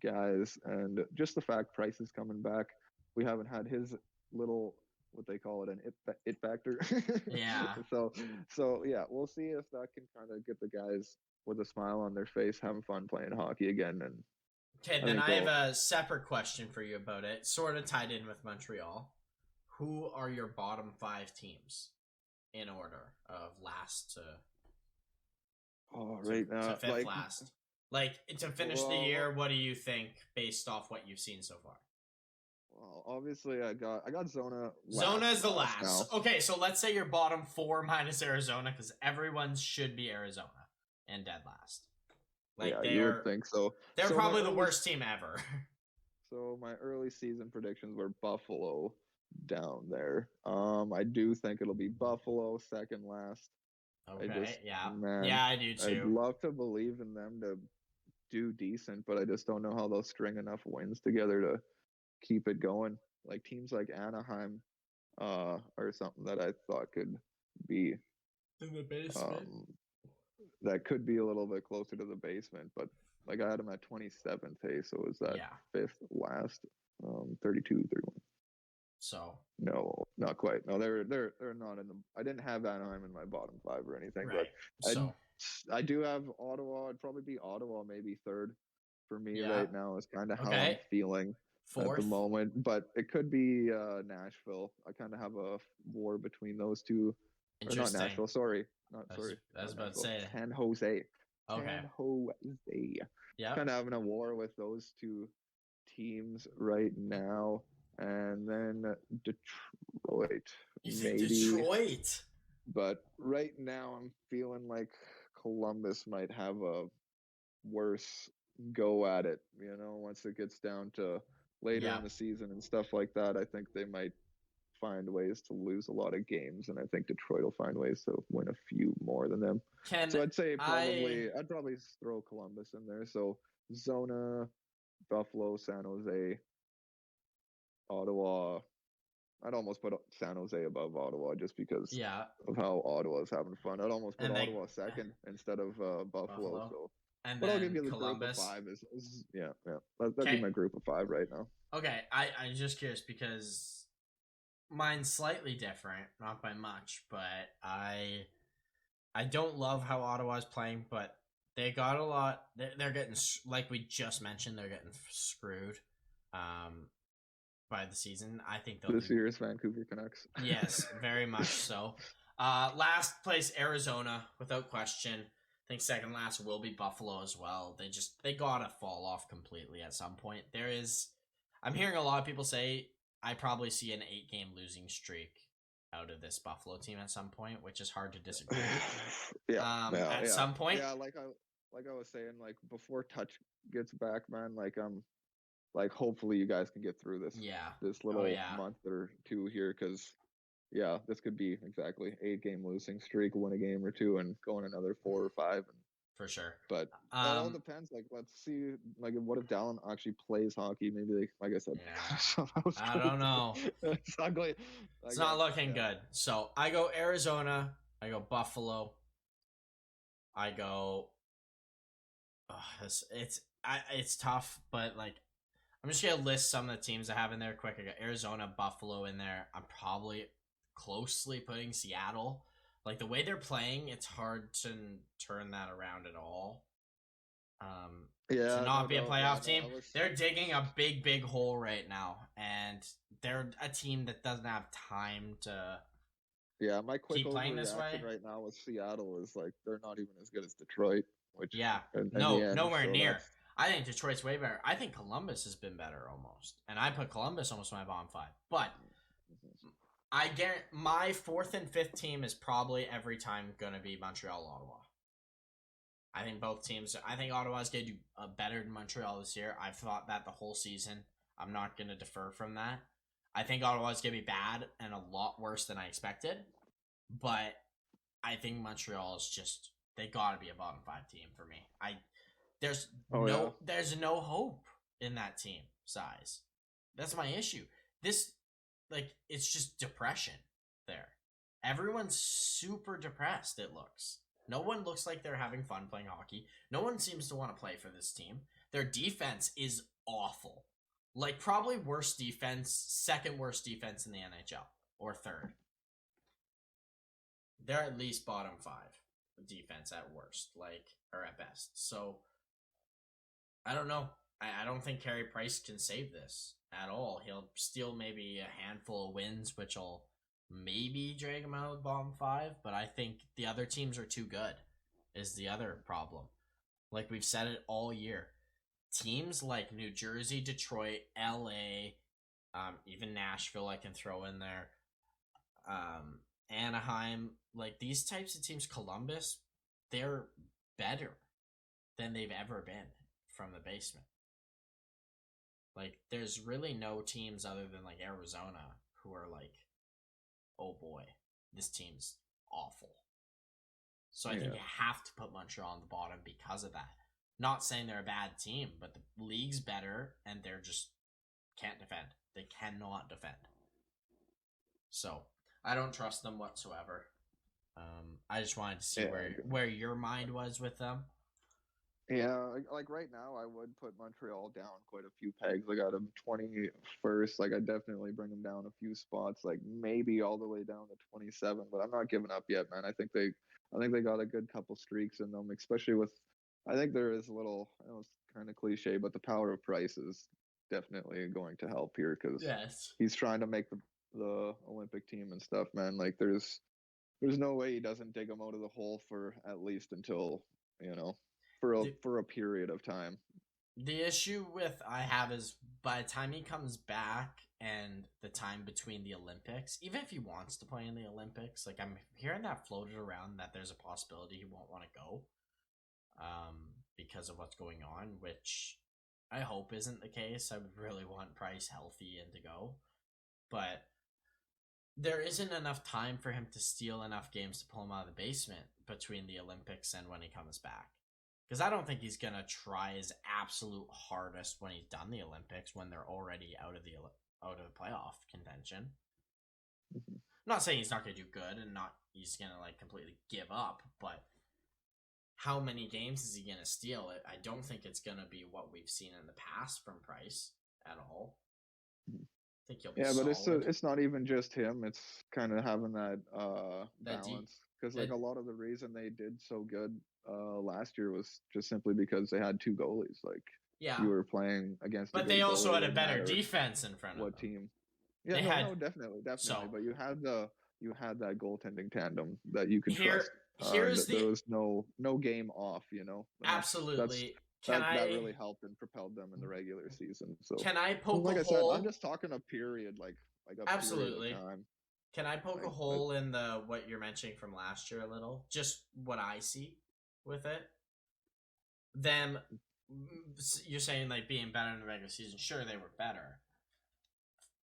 guys, and just the fact Price is coming back. We haven't had his little what they call it an it factor. Yeah. So yeah, we'll see if that can kind of get the guys with a smile on their face having fun playing hockey again. And Okay, I then think I have a separate question for you about it, sort of tied in with Montreal. Who are your bottom 5 teams in order of last to right now, to fifth last? Like, to finish the year, what do you think based off what you've seen so far? Well, obviously I got Zona. Zona is the last. Now. Okay, so let's say your bottom 4 minus Arizona, because everyone's should be Arizona and dead last. Like, yeah, you would think so. They're probably the worst team ever. So my early season predictions were Buffalo down there. I do think it'll be Buffalo second last. Okay, Man, yeah, I do too. I'd love to believe in them to do decent, but I just don't know how they'll string enough wins together to keep it going. Like teams like Anaheim, or something that I thought could be in the basement. That could be a little bit closer to the basement, but like I had them at 27th, hey, so is that fifth last? 32, 31. So no, not quite. No, they're not in the. I didn't have Anaheim in my bottom 5 or anything, right. But I do have Ottawa. I'd probably be Ottawa, maybe third for me right now. Is kind of how I'm feeling at the moment. But it could be Nashville. I kind of have a war between those two. Or not Nashville. Sorry, I was about to say San Jose. Okay. San Jose. Yeah. Kind of having a war with those two teams right now. And then Detroit. Maybe. Detroit. But right now I'm feeling like Columbus might have a worse go at it. You know, once it gets down to later in the season and stuff like that, I think they might find ways to lose a lot of games, and I think Detroit will find ways to win a few more than them. So I'd say I'd probably throw Columbus in there. So Zona, Buffalo, San Jose, Ottawa. I'd almost put San Jose above Ottawa just because of how Ottawa's having fun. I'd almost put Ottawa second instead of Buffalo. So, but I'll give you the Columbus. Group of 5. That'd be my group of 5 right now. Okay, I'm just curious because mine's slightly different, not by much, but I don't love how Ottawa's playing, but they got a lot. They're getting, like we just mentioned, they're getting screwed. By the season, I think this year's Vancouver Canucks. Yes, very much so. Last place Arizona, without question. I think second last will be Buffalo as well. They gotta fall off completely at some point. I'm hearing a lot of people say I probably see an 8-game losing streak out of this Buffalo team at some point, which is hard to disagree. At some point. Yeah, like I was saying, like before Touch gets back, man, like hopefully you guys can get through this this little month or two here, because this could be exactly 8-game losing streak, win a game or two and going another 4 or 5, and for sure. But it all depends. Like, let's see. Like, what if Dallin actually plays hockey? Maybe they, like I said, I don't know. It's ugly. It's not looking good. So I go Arizona. I go Buffalo. I go. It's tough, but like, I'm just gonna list some of the teams I have in there quick. I got Arizona, Buffalo in there. I'm probably closely putting Seattle. Like the way they're playing, it's hard to turn that around at all. To not be a playoff team. They're digging a big hole right now, and they're a team that doesn't have time to. Yeah, my quick keep playing this way right now with Seattle is like they're not even as good as Detroit. Which nowhere near. I think Detroit's way better. I think Columbus has been better almost. And I put Columbus almost in my bottom 5. But I guarantee my 4th and 5th team is probably every time going to be Montreal, Ottawa. I think both teams. I think Ottawa's going to do better than Montreal this year. I've thought that the whole season. I'm not going to defer from that. I think Ottawa's going to be bad and a lot worse than I expected. But I think Montreal is just, they got to be a bottom 5 team for me. There's no hope in that team size. That's my issue. It's just depression there. Everyone's super depressed, it looks. No one looks like they're having fun playing hockey. No one seems to want to play for this team. Their defense is awful. Like, probably worst defense, second worst defense in the NHL, or third. They're at least bottom 5 defense at worst, like, or at best. So, I don't know. I don't think Carey Price can save this at all. He'll steal maybe a handful of wins, which will maybe drag him out of the bottom 5, but I think the other teams are too good, is the other problem. Like we've said it all year. Teams like New Jersey, Detroit, LA, even Nashville I can throw in there, Anaheim, like these types of teams, Columbus, they're better than they've ever been from the basement. Like, there's really no teams other than, like, Arizona who are like, oh boy, this team's awful. So I think you have to put Montreal on the bottom because of that. Not saying they're a bad team, but the league's better, and they're just can't defend. They cannot defend. So, I don't trust them whatsoever. I just wanted to see where your mind was with them. Yeah, like right now, I would put Montreal down quite a few pegs. I got them 21st. Like, I definitely bring them down a few spots, like maybe all the way down to 27. But I'm not giving up yet, man. I think they got a good couple streaks in them, especially with. I think there is a little. I know it's kind of cliche, but the power of Price is definitely going to help here because he's trying to make the Olympic team and stuff, man. Like, there's no way he doesn't dig them out of the hole for at least until for a period of time. The issue I have is by the time he comes back and the time between the Olympics, even if he wants to play in the Olympics, like I'm hearing that floated around that there's a possibility he won't want to go because of what's going on, which I hope isn't the case. I would really want Price healthy and to go. But there isn't enough time for him to steal enough games to pull him out of the basement between the Olympics and when he comes back. Because I don't think he's going to try his absolute hardest when he's done the Olympics when they're already out of the playoff contention. Mm-hmm. I'm not saying he's not going to do good and he's going to like completely give up, but how many games is he going to steal? I don't think it's going to be what we've seen in the past from Price at all. I think he'll be solid. But it's not even just him. It's kind of having that balance. Because like a lot of the reason they did so good last year was just simply because they had 2 goalies. Like you were playing against. But they also had a better defense in front of what them. Team? Yeah, no, definitely. So, but you had that goaltending tandem that you could trust. There was no game off. Absolutely. That really helped and propelled them in the regular season. So can I poke like a I hole? Said, I'm just talking a period, like a absolutely. Period of time. Can I poke a hole in what you're mentioning from last year a little? Just what I see with it. Them, you're saying like being better in the regular season. Sure, they were better,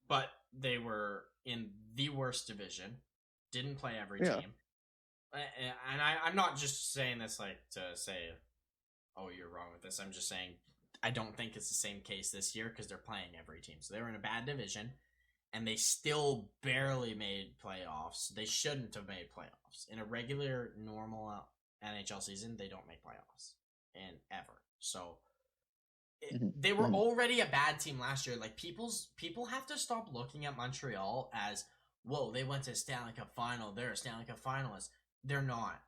but they were in the worst division. Didn't play every team, and I'm not just saying this like to say, oh, you're wrong with this. I'm just saying I don't think it's the same case this year because they're playing every team. So they were in a bad division. And they still barely made playoffs. They shouldn't have made playoffs. In a regular, normal NHL season, they don't make playoffs. And ever. So, they were already a bad team last year. Like, people have to stop looking at Montreal as, whoa, they went to Stanley Cup final. They're a Stanley Cup finalist. They're not.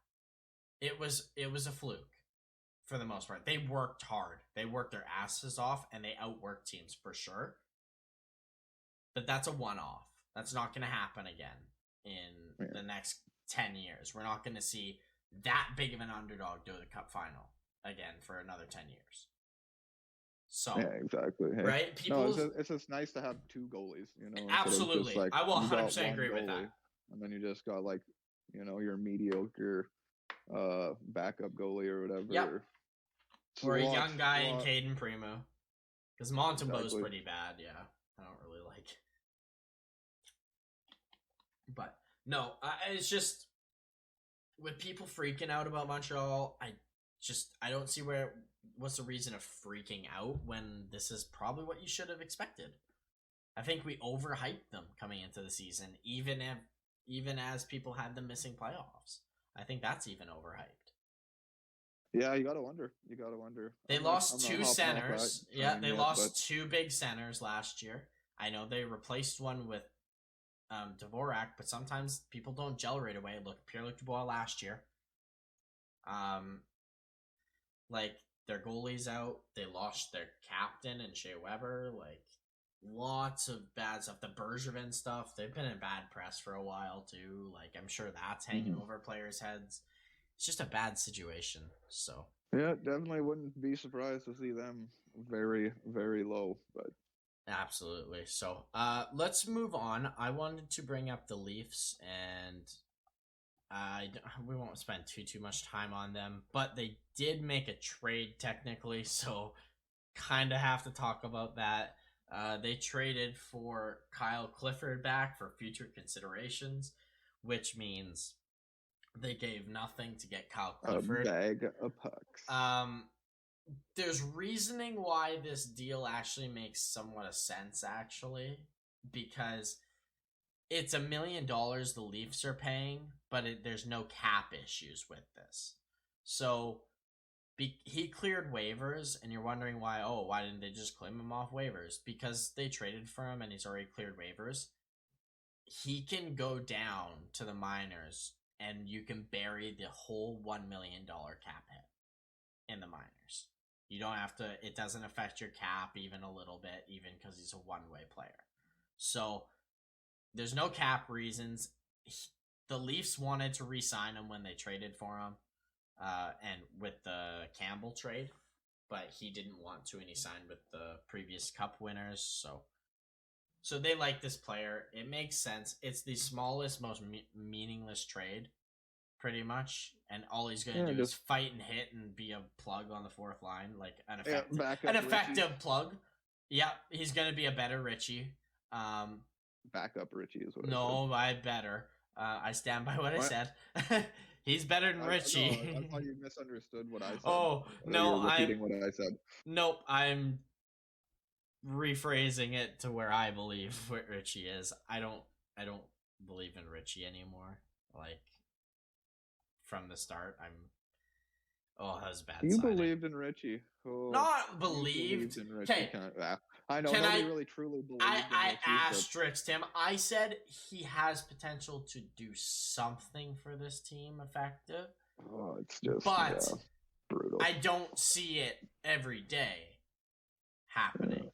It was a fluke, for the most part. They worked hard. They worked their asses off, and they outworked teams, for sure. But that's a one-off. That's not going to happen again in the next 10 years. We're not going to see that big of an underdog do the Cup final again for another 10 years. So exactly. Hey. Right? It's just nice to have 2 goalies, Absolutely. Like, I will 100% agree with that. And then you just got like, your mediocre backup goalie or whatever. Yep. Or a young guy in Caden Primo. Because Montembeau's pretty bad, yeah. I don't really like. But no, it's just with people freaking out about Montreal. I don't see what's the reason of freaking out when this is probably what you should have expected. I think we overhyped them coming into the season, even as people had them missing playoffs. I think that's even overhyped. Yeah, you gotta wonder. You gotta wonder. They I'm not. lost I'm not two hopping off that centers. Yeah, train they yet, but lost two big centers last year. I know they replaced one with Dvorak, but sometimes people don't gel right away. Look, Pierre-Luc Dubois last year. Like their goalie's out. They lost their captain and Shea Weber. Like lots of bad stuff. The Bergevin stuff. They've been in bad press for a while too. Like I'm sure that's hanging over players' heads. It's just a bad situation. So yeah, definitely wouldn't be surprised to see them very, very low. But absolutely. So let's move on. I wanted to bring up the Leafs, and we won't spend too much time on them, but they did make a trade technically, so kind of have to talk about that. They traded for Kyle Clifford back for future considerations, which means they gave nothing to get Kyle Clifford. A bag of pucks. There's reasoning why this deal actually makes somewhat of sense, actually, because it's $1 million the Leafs are paying, but there's no cap issues with this. So he cleared waivers, and you're wondering why. Oh, why didn't they just claim him off waivers? Because they traded for him, and he's already cleared waivers. He can go down to the minors, and you can bury the whole $1 million cap hit in the minors. You don't have to. It doesn't affect your cap even a little bit, even because he's a one-way player. So there's no cap reasons. The Leafs wanted to re-sign him when they traded for him, and with the Campbell trade, but he didn't want to, and he signed with the previous Cup winners. So they like this player. It makes sense. It's the smallest, most meaningless trade, pretty much, and all he's going to do is fight and hit and be a plug on the fourth line, like an effective plug. Yep, he's going to be a better Richie. Backup Richie is what no, I better. I stand by what I said. He's better than Richie. No, I thought you misunderstood what I said. Oh, no, you're repeating what I said. Nope, I'm rephrasing it to where I believe what Richie is. I don't believe in Richie anymore. Like from the start, that was a bad. You believed in Richie. Oh, not believed. Okay, I know nobody really truly believed. I asterisked him. I said he has potential to do something for this team effective. Oh, it's just brutal. I don't see it every day happening.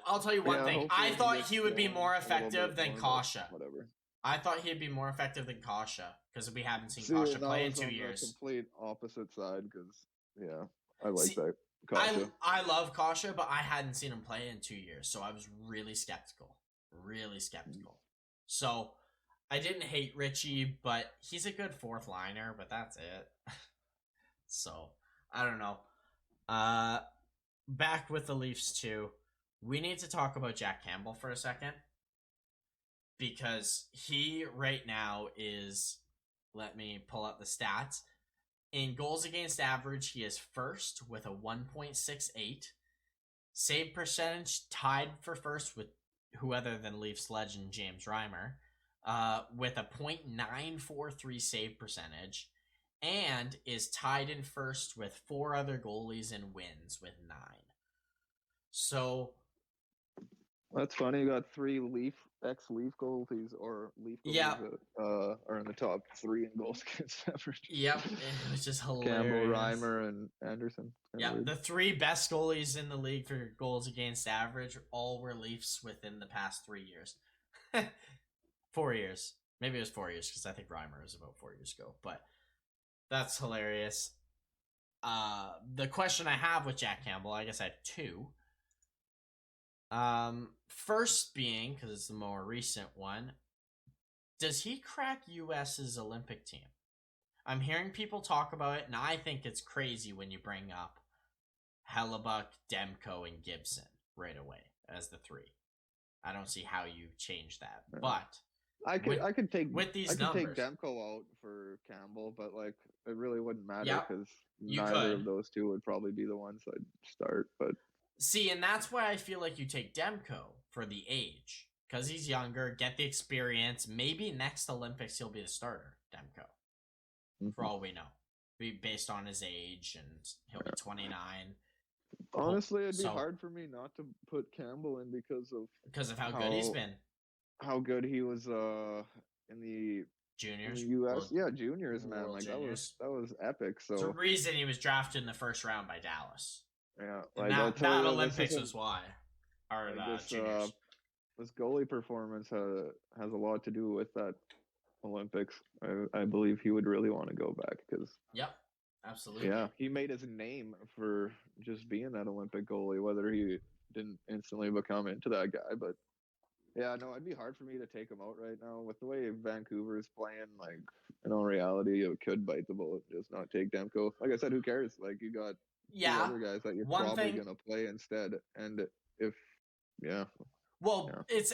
I'll tell you one thing. I thought he would be more effective than Kasha. Whatever. I thought he'd be more effective than Kasha because we haven't seen Kasha play in 2 years. The complete opposite side, because I like that. Kasha. I love Kasha, but I hadn't seen him play in 2 years, so I was really skeptical. So I didn't hate Richie, but he's a good fourth liner, but that's it. So I don't know. Back with the Leafs too. We need to talk about Jack Campbell for a second, because he right now is, let me pull up the stats. In goals against average, he is first with a 1.68. Save percentage tied for first with who other than Leafs legend James Reimer, with a .943 save percentage, and is tied in first with 4 other goalies in wins with 9. So that's funny. You got 3 ex-Leaf goalies or Leaf goalies that are in the top 3 in goals against average. Yep, it's just hilarious. Campbell, Reimer, and Anderson. Yeah, the 3 best goalies in the league for goals against average all were Leafs within the past 3 years. 4 years. Maybe it was 4 years, because I think Reimer was about 4 years ago. But that's hilarious. The question I have with Jack Campbell, I guess I have 2. First being, because it's the more recent one, does he crack US's Olympic team? I'm hearing people talk about it, and I think it's crazy when you bring up Hellebuck, Demko, and Gibson right away as the 3. I don't see how you change that, but I could take numbers. Take Demko out for Campbell, but like it really wouldn't matter because neither of those 2 would probably be the ones I'd start. But see, and that's why I feel like you take Demko for the age, because he's younger, get the experience. Maybe next Olympics he'll be the starter, Demko, for all we know. based on his age, and he'll be 29. Honestly, it'd be hard for me not to put Campbell in because of how good he's been. How good he was in the juniors, in the U.S. Juniors, man. Like juniors. that was epic. So it's a reason he was drafted in the first round by Dallas. Yeah, like that Olympics was why. Or juniors. This goalie performance has a lot to do with that Olympics. I believe he would really want to go back because. Yep, absolutely. Yeah, he made his name for just being that Olympic goalie. Whether he didn't instantly become into that guy, but yeah, no, it'd be hard for me to take him out right now with the way Vancouver is playing. Like, in all reality, it could bite the bullet, just not take Demko. Like I said, who cares? Like, you got two other guys that you're probably gonna play instead, and if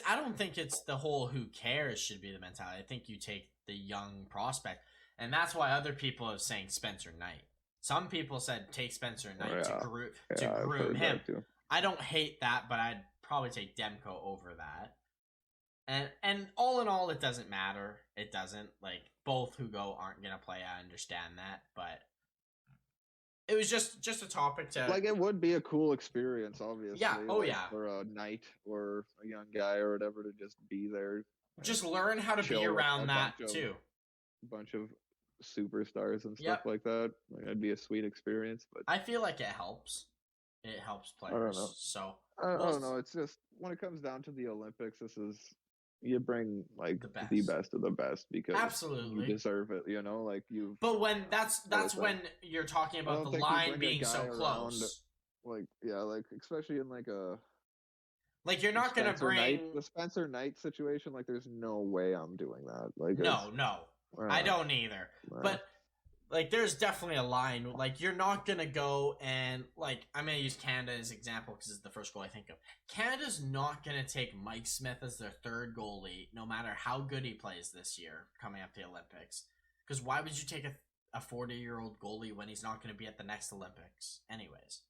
I don't think it's the whole who cares should be the mentality. I think you take the young prospect, and that's why other people are saying Spencer Knight. Some people said take Spencer Knight to groom him. I don't hate that, but I'd probably take Demko over that. And all in all, it doesn't matter. It doesn't. Like, both who go aren't gonna play. I understand that, but it was just a topic to like. It would be a cool experience, obviously. Yeah. Oh yeah. For a Knight or a young guy or whatever to just be there. Just learn how to be around that too. A bunch of superstars and stuff like that. Like, that'd be a sweet experience. But I feel like it helps. It helps players. I don't know. So I don't know. It's just when it comes down to the Olympics, you bring like the best of the best because absolutely you deserve it. You know, like you. But when that's when you're talking about the line being so close. Like especially in like you're not gonna bring the Spencer Knight situation. Like, there's no way I'm doing that. Like, no, I don't either. But like, there's definitely a line. Like, you're not gonna go and like, I'm gonna use Canada as example because it's the first goal I think of. Canada's not gonna take Mike Smith as their third goalie, no matter how good he plays this year coming up to the Olympics. Because why would you take a 40-year-old goalie when he's not gonna be at the next Olympics, anyways?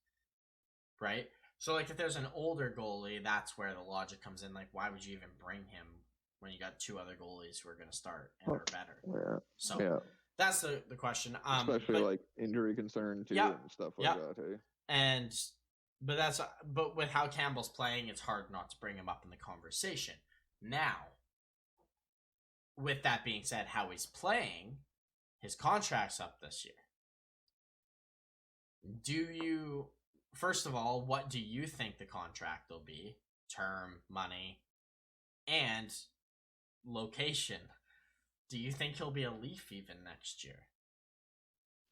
Right? So like, if there's an older goalie, that's where the logic comes in. Like, why would you even bring him when you got two other goalies who are gonna start and are better? Yeah. So. Yeah. That's the question. Especially like injury concern too and stuff like that. Hey? But with how Campbell's playing, it's hard not to bring him up in the conversation. Now, with that being said, how he's playing, his contract's up this year. First of all, what do you think the contract will be? Term, money, and location. Do you think he'll be a Leaf even next year?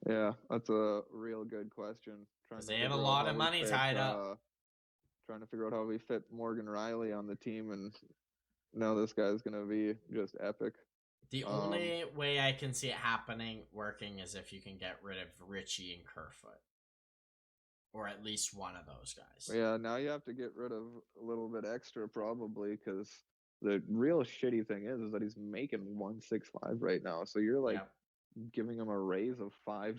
Yeah, that's a real good question. Because they have a lot of money tied up. Trying to figure out how we fit Morgan Rielly on the team, and now this guy's going to be just epic. The only way I can see it working, is if you can get rid of Richie and Kerfoot. Or at least one of those guys. Yeah, now you have to get rid of a little bit extra probably because the real shitty thing is that he's making $165 right now. So you're like giving him a raise of $4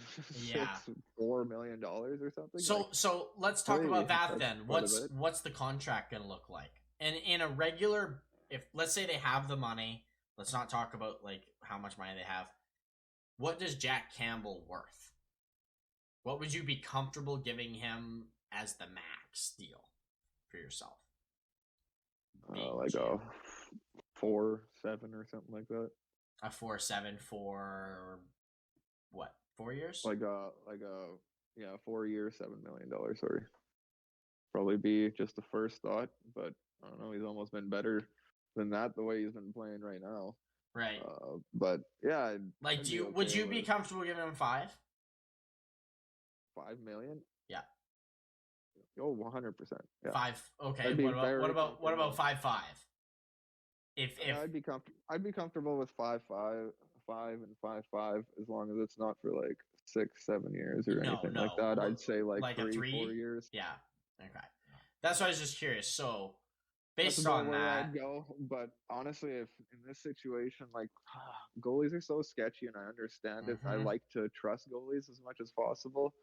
million or something. So let's talk about that then. What's the contract gonna look like? And in a regular, if let's say they have the money, let's not talk about like how much money they have. What does Jack Campbell worth? What would you be comfortable giving him as the max deal for yourself? Like a 4-7 or something like that. A 4-7 for what? 4 years? Like a 4 year, $7 million. Sorry, probably be just the first thought, but I don't know. He's almost been better than that the way he's been playing right now. Right. But yeah. Like, would you be comfortable giving him 5? 5 million? Yeah. Oh, 100%. Yeah. 5. Okay. What about 5.5? If I'd be comfortable with 5.5 and 5.5 as long as it's not for like 6-7 years or anything like that. I'd say like 3-4 years. Yeah. Okay. That's why I was just curious. So based on that, I'd go. But honestly, if in this situation, like goalies are so sketchy, and I understand it. I like to trust goalies as much as possible.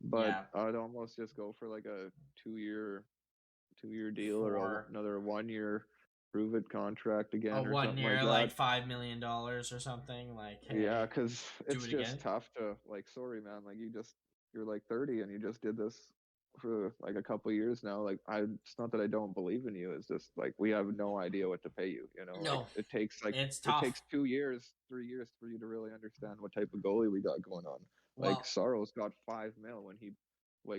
But I'd almost just go for like a 2-year deal or another 1 year prove it contract again A or 1 something year, like that. $5 million or something. Like, Yeah, hey, because do it's it just again. tough to like. Sorry, man. Like you're like 30 and you just did this for like a couple years now. Like it's not that I don't believe in you. It's just like we have no idea what to pay you. You know, like No, it's it tough. takes 2 years, 3 years for you to really understand what type of goalie we got going on. Like Well, Saros got 5 mil when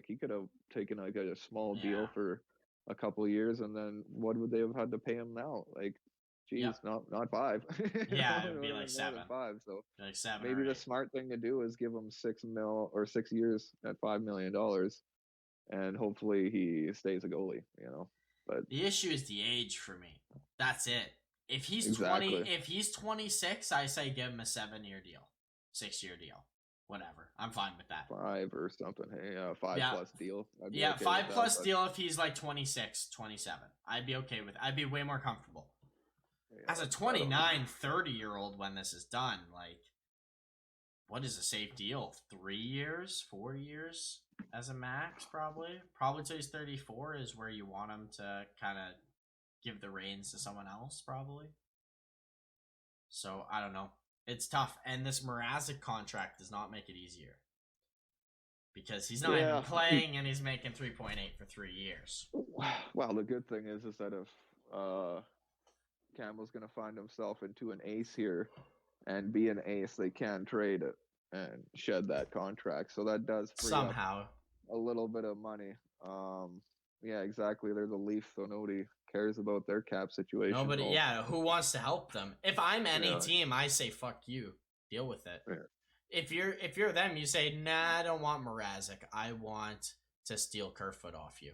he could have taken like a small deal yeah. for a couple years, and then what would they have had to pay him now? Like, geez, Yep. not five. Yeah, it It would would be have like been more than 7. five. So Like 7 maybe or the 8. smart thing to do is give him 6 mil or 6 years at $5 million, and hopefully he stays a goalie. But The issue is the age for me. That's it. exactly If he's 26, I say give him a 7-year deal, 6-year deal, whatever. I'm fine with that. five or something. Hey, five Yeah, plus deal. I'd be yeah, okay with 5 that. plus deal if he's like 26, 27. I'd be okay with. I'd be way more comfortable. Yeah, As a I don't know. 29, 30-year-old when this is done, like, what is a safe deal? 3 years, 4 years as a max, probably. Probably till he's 34 is where you want him to kind of give the reins to someone else, probably. So I don't know. It's tough, and this Mrazek contract does not make it easier because he's not even playing, and he's making 3.8 for 3 years. Well, the good thing is that if Campbell's going to find himself into an ace here and be an ace, they can trade it and shed that contract. So that does free Somehow. up a little bit of money. Yeah, exactly. They're the Leafs, so nobody cares about their cap situation. Nobody, yeah, who wants to help them? If I'm any team, I say fuck you. Deal with it. Yeah. If you're them, you say, nah, I don't want Mrazek. I want to steal Kerfoot off you.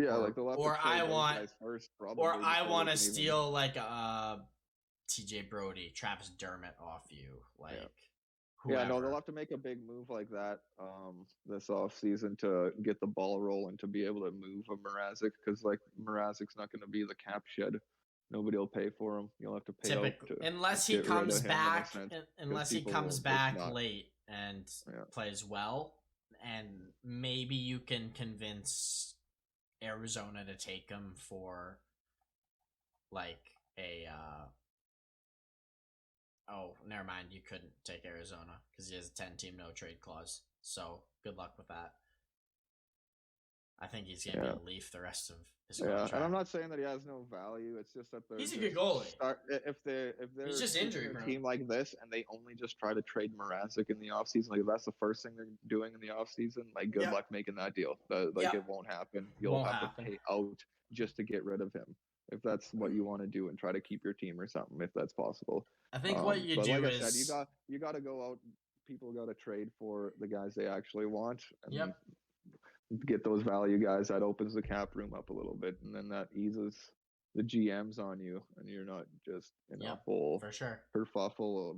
Yeah, like they'll have to trade those guys first, probably. Or I want to steal like TJ Brody, Travis Dermott off you, like. Yeah. Whoever. Yeah, no, they'll have to make a big move like that this off season to get the ball rolling to be able to move a Mrazek, because like Mrazek's not going to be the cap shed. Nobody will pay for him. You'll have to pay out unless he comes back. Unless he comes back late and plays well, and maybe you can convince Arizona to take him for like a. Oh, never mind. You couldn't take Arizona because he has a 10-team no trade clause. So good luck with that. I think he's going to be a Leaf the rest of his contract. And I'm not saying that he has no value. It's just that he's a good goalie. If they're he's just injury a team like this and they only just try to trade Mrazek in the offseason, like that's the first thing they're doing in the offseason, like good luck making that deal. It won't happen. You'll have to pay out just to get rid of him if that's what you want to do, and try to keep your team or something if that's possible. I think what you do like I said, you got to go out. People got to trade for the guys they actually want. And get those value guys. That opens the cap room up a little bit, and then that eases the GMs on you, and you're not just in a whole kerfuffle of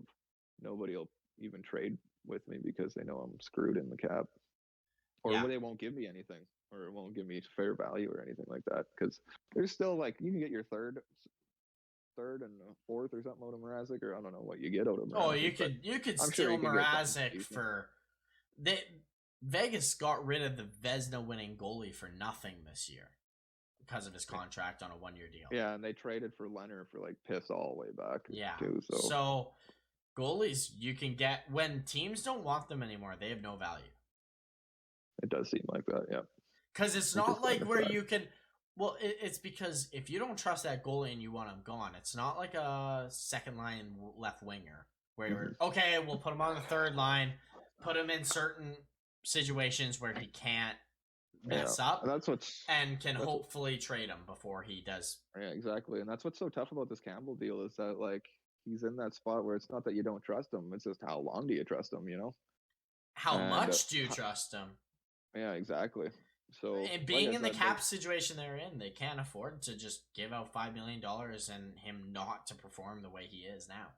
nobody will even trade with me because they know I'm screwed in the cap, or they won't give me anything, or it won't give me fair value or anything like that. Because there's still like you can get your third and fourth or something out of Mrazek, or I don't know what you get out of Mrazek. Oh, you could steal Mrazek for Vegas got rid of the Vezina winning goalie for nothing this year because of his contract on a 1-year deal. Yeah, and they traded for Leonard for like piss all the way back. Yeah. Too, so goalies you can get when teams don't want them anymore, they have no value. It does seem like that, yeah. Because it's not like where you can. Well, it's because if you don't trust that goalie and you want him gone, it's not like a second line left winger where you're okay. We'll put him on the third line, put him in certain situations where he can't mess up, and can hopefully trade him before he does. Yeah, exactly, and that's what's so tough about this Campbell deal is that like he's in that spot where it's not that you don't trust him; it's just how long do you trust him? How much do you trust him? Yeah, exactly. So, and being in the cap situation they're in, they can't afford to just give out $5 million and him not to perform the way he is now.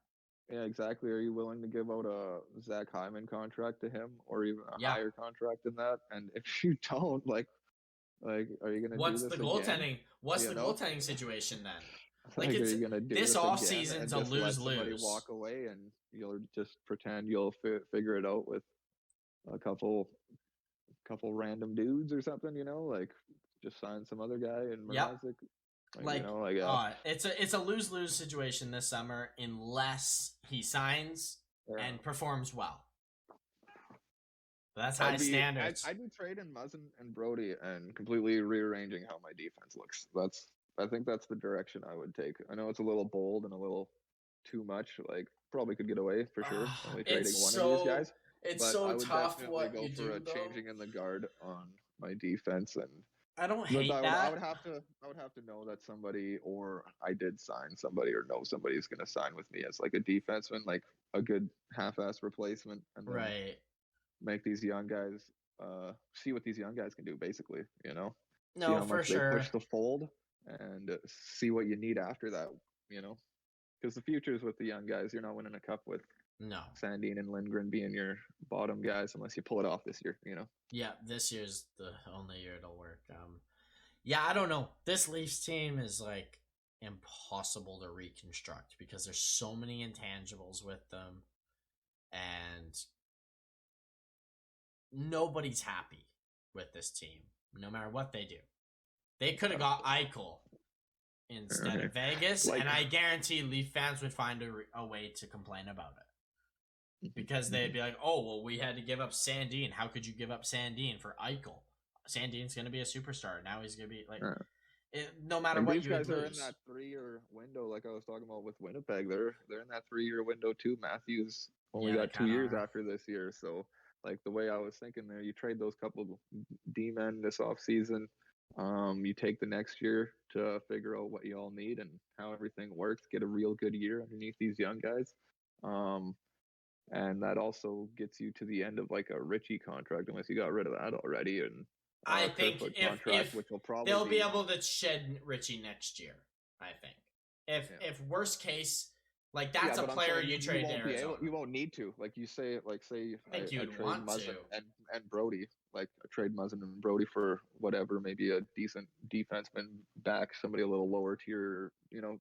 Yeah, exactly. Are you willing to give out a Zach Hyman contract to him, or even a higher contract than that? And if you don't, like, are you going to? What's do this the again? Goaltending? What's the goaltending situation then? Like, are you going to do this off season to lose? Walk away, and you'll just pretend you'll figure it out with a couple random dudes or something, like just sign some other guy and Mrazek. It's a lose-lose situation this summer unless he signs and performs well. That's high standards. I'd be trading Muzzin and Brody and completely rearranging how my defense looks. I think that's the direction I would take. I know it's a little bold and a little too much. Like, probably could get away for sure. Only trading one of these guys. It's so tough what you do, changing in the guard on my defense, and I don't hate that. I would have to know that somebody, or I did sign somebody, or know somebody's going to sign with me as like a defenseman, like a good half-ass replacement, and then make these young guys see what these young guys can do. Basically, see how much they push the fold, and see what you need after that. Because the future is with the young guys. You're not winning a cup with Sandin and Lindgren being your bottom guys unless you pull it off this year. Yeah, this year's the only year it'll work. I don't know. This Leafs team is like impossible to reconstruct because there's so many intangibles with them, and nobody's happy with this team, no matter what they do. They could have got Eichel instead of Vegas, and I guarantee Leaf fans would find a way to complain about it. Because they'd be like, oh, well, we had to give up Sandin. How could you give up Sandin for Eichel? Sandin's going to be a superstar. Now he's going to be like, no matter what these you guys lose. Are in that 3-year window, like I was talking about with Winnipeg. They're in that 3-year window too. Matthews only got 2 years after this year. So, like the way I was thinking there, you trade those couple D-men this offseason. You take the next year to figure out what you all need and how everything works. Get a real good year underneath these young guys. And that also gets you to the end of like a Richie contract, unless you got rid of that already. And I think if which will probably they'll be able to shed Richie next year. I think if worst case, like that's a player you trade to Arizona. You won't need to. Like you say, I trade Muzzin and Brody. Like I trade Muzzin and Brody for whatever, maybe a decent defenseman back, somebody a little lower tier.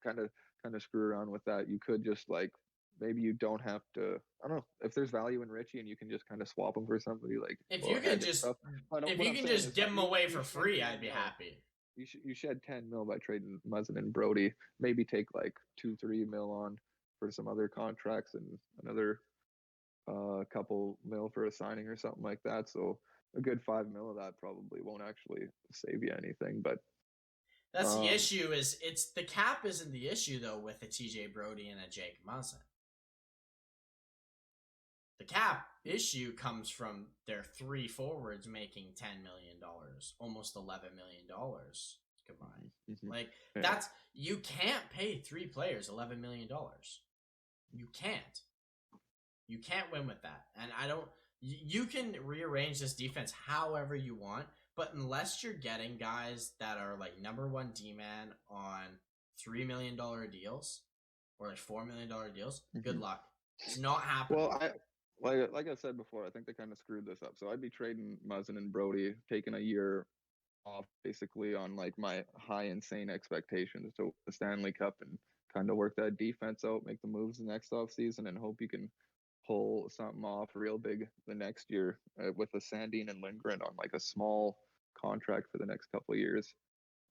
Kind of screw around with that. You could just like. Maybe you don't have to. I don't know if there's value in Richie, and you can just kind of swap him for somebody like. If you can just give him away for free, I'd be happy. You shed $10 million by trading Muzzin and Brody. Maybe take like $2-3 million on for some other contracts and another couple mil for a signing or something like that. So a good $5 million of that probably won't actually save you anything, but. That's the issue. It's the cap isn't the issue though with a TJ Brody and a Jake Muzzin. The cap issue comes from their 3 forwards making $10 million, almost $11 million combined. Like that's you can't pay 3 players $11 million. You can't. You can't win with that. And I don't. You can rearrange this defense however you want, but unless you're getting guys that are like number 1 D-man on $3 million deals or like $4 million deals, good luck. It's not happening. Well, like I said before, I think they kind of screwed this up. So I'd be trading Muzzin and Brody, taking a year off basically on like my high insane expectations to the Stanley Cup and kind of work that defense out, make the moves the next offseason, and hope you can pull something off real big the next year with a Sandin and Lindgren on like a small contract for the next couple of years.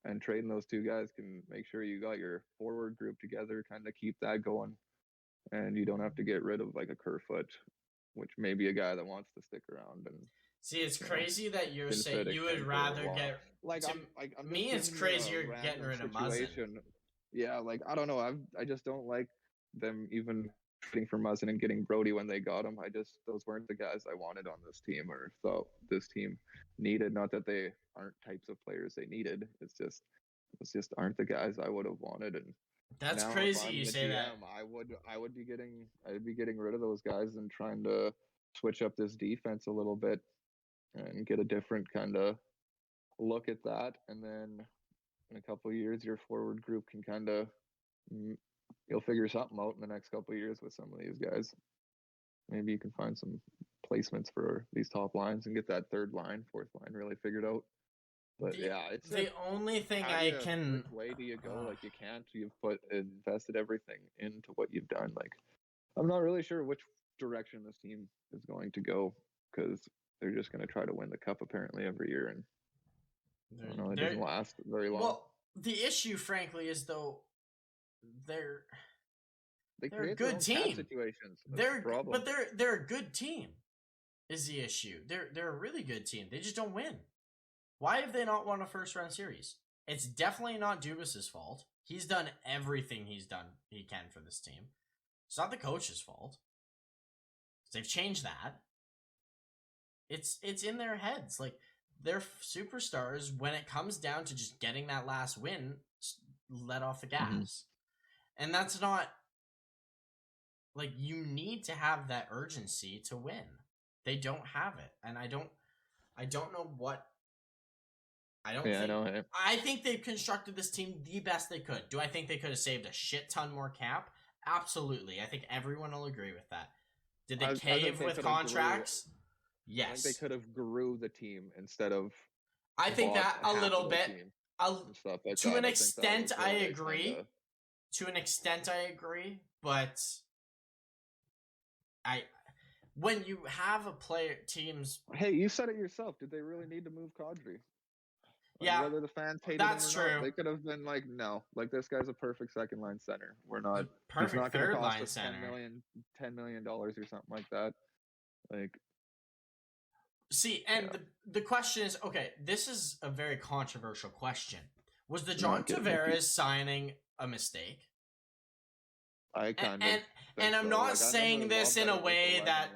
And trading those 2 guys can make sure you got your forward group together, kind of keep that going, and you don't have to get rid of like a Kerfoot, which may be a guy that wants to stick around. And see, it's crazy that you're saying you would rather get like me. It's crazy you're getting rid of Muzzin. Yeah, like I don't know. I just don't like them even trading for Muzzin and getting Brody when they got him. Those weren't the guys I wanted on this team or thought this team needed. Not that they aren't types of players they needed. It's just aren't the guys I would have wanted. And that's crazy you say that. I'd be getting rid of those guys and trying to switch up this defense a little bit and get a different kind of look at that. And then in a couple of years, your forward group can kind of you'll figure something out in the next couple of years with some of these guys. Maybe you can find some placements for these top lines and get that 3rd line, 4th line really figured out. But it's the only thing I can. Which way do you go? Like you can't. You've invested everything into what you've done. Like I'm not really sure which direction this team is going to go because they're just going to try to win the cup apparently every year, and it doesn't last very long. Well, the issue, frankly, is though they're They they're a create their good own cap team. situations. That's the problem. They're a good team. Is the issue? They're a really good team. They just don't win. Why have they not won a first round series? It's definitely not Dubas's fault. He's done everything he can for this team. It's not the coach's fault. They've changed that. It's in their heads. Like, they're superstars. When it comes down to just getting that last win, let off the gas. And that's not, like, you need to have that urgency to win. They don't have it. And I don't know what. I think they've constructed this team the best they could. Do I think they could have saved a shit ton more cap? Absolutely. I think everyone will agree with that. Did they cave with contracts? Yes. I think they could have grew the team instead of. I think that a little bit. To an extent, I agree. To an extent, I agree. But when you have a player teams. Hey, you said it yourself. Did they really need to move Kadri? Yeah, whether the fans hate that's him or true. not, they could have been like, no, like this guy's a perfect second line center. We're not perfect he's not third cost line us center. $10 million or something like that. Like, see, and the question is, okay, this is a very controversial question. Was the John Tavares signing a mistake? I kind of, and I'm not saying this in a way that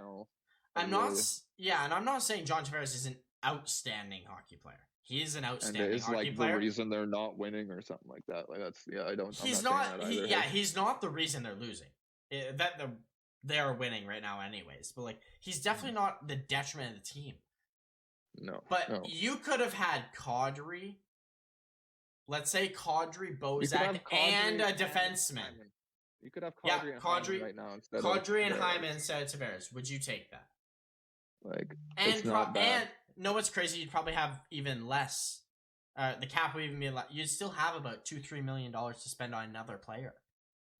I'm not. Yeah, and I'm not saying John Tavares is an outstanding hockey player. He is an outstanding hockey player. The reason they're not winning or something like that. Like that's I don't. He's not. He's not the reason they're losing. They are winning right now, anyways. But like, he's definitely not the detriment of the team. No. But you could have had Kadri. Let's say Kadri, Bozak, and a defenseman. You could have Kadri and Hyman right now instead Kadri and Hyman instead of Tavares. Would you take that? Like, it's not bad. And no, what's crazy? You'd probably have even less. The cap would even be less. You'd still have about $2-3 million to spend on another player.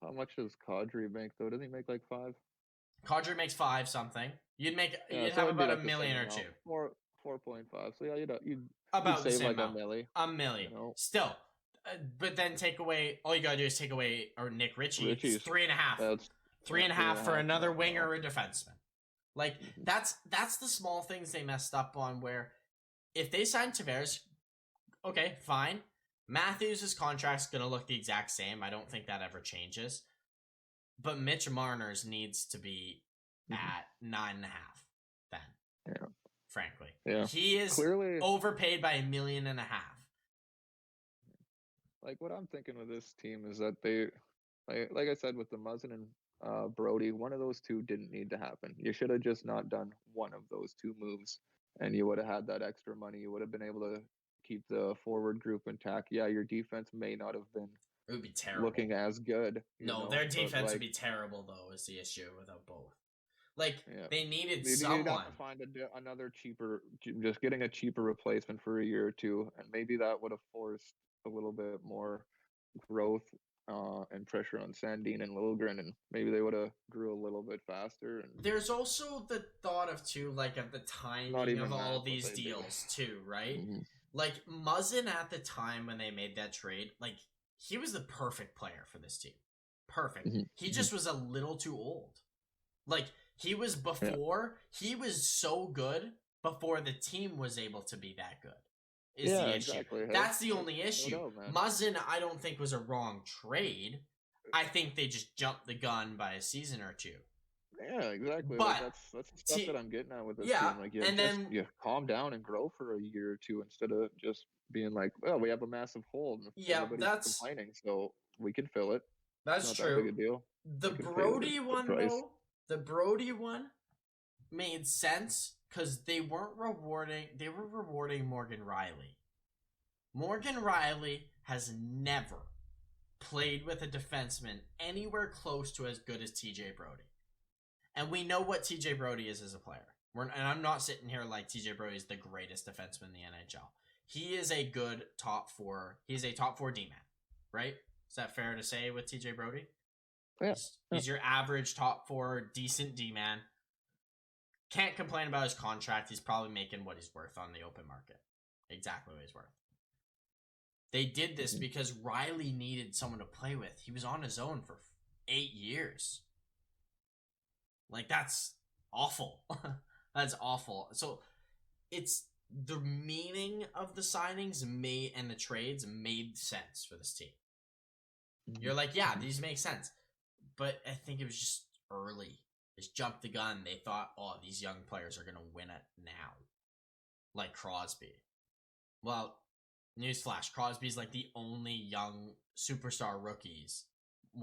How much does Kadri make though? Doesn't he make like 5? Kadri makes 5 something. You'd have about $1 million or 2. 4.5. So yeah, you'd about save like $1 million. $1 million. You know? Still. But then take away. All you gotta do is take away Nick Ritchie. It's 3.5. 3.5 for another winger or a defenseman. Like, that's the small things they messed up on, where if they sign Tavares, okay, fine. Matthews' contract's going to look the exact same. I don't think that ever changes. But Mitch Marner's needs to be at 9.5 then. Yeah. Frankly. Yeah. He is clearly overpaid by $1.5 million. Like, what I'm thinking with this team is that they, like I said, with the Muzzin and Brody, one of those two didn't need to happen. You should have just not done one of those two moves, and you would have had that extra money. You would have been able to keep the forward group intact. Yeah, your defense may not have been. It would be terrible. Looking as good. Their defense would be terrible though. Is the issue without both? Like, they needed someone. You'd have to find another cheaper, just getting a cheaper replacement for a year or two, and maybe that would have forced a little bit more growth and pressure on Sandin and Liljegren, and maybe they would have grew a little bit faster. And there's also the thought of the timing of all these deals too, right? Mm-hmm. Like, Muzzin at the time when they made that trade, like, he was the perfect player for this team. Perfect. Mm-hmm. He just was a little too old. Like, he was he was so good before the team was able to be that good. Is the issue. Exactly. That's the only issue. Muzzin, I don't think, was a wrong trade. I think they just jumped the gun by a season or two. Yeah, exactly. But that's the stuff that I'm getting at with this team. Like, you calm down and grow for a year or two instead of just being like, well, we have a massive hole. And everybody's complaining, so we can fill it. That's it's not true. That big a deal. The Brody one, though, the Brody one made sense because they were rewarding Morgan Rielly. Morgan Rielly has never played with a defenseman anywhere close to as good as TJ Brody. And we know what TJ Brody is as a player. And I'm not sitting here like TJ Brody is the greatest defenseman in the NHL. He is a good top 4. He's a top 4 D-man, right? Is that fair to say with TJ Brody? Yeah. He's your average top 4 decent D-man. Can't complain about his contract. He's probably making what he's worth on the open market. Exactly what he's worth. They did this because Riley needed someone to play with. He was on his own for 8 years. Like, that's awful. That's awful. So, it's the meaning of the signings and the trades made sense for this team. You're like, yeah, these make sense. But I think it was just early. Just jumped the gun. They thought, oh, these young players are going to win it now. Like Crosby. Well, newsflash, Crosby's like the only young superstar rookies.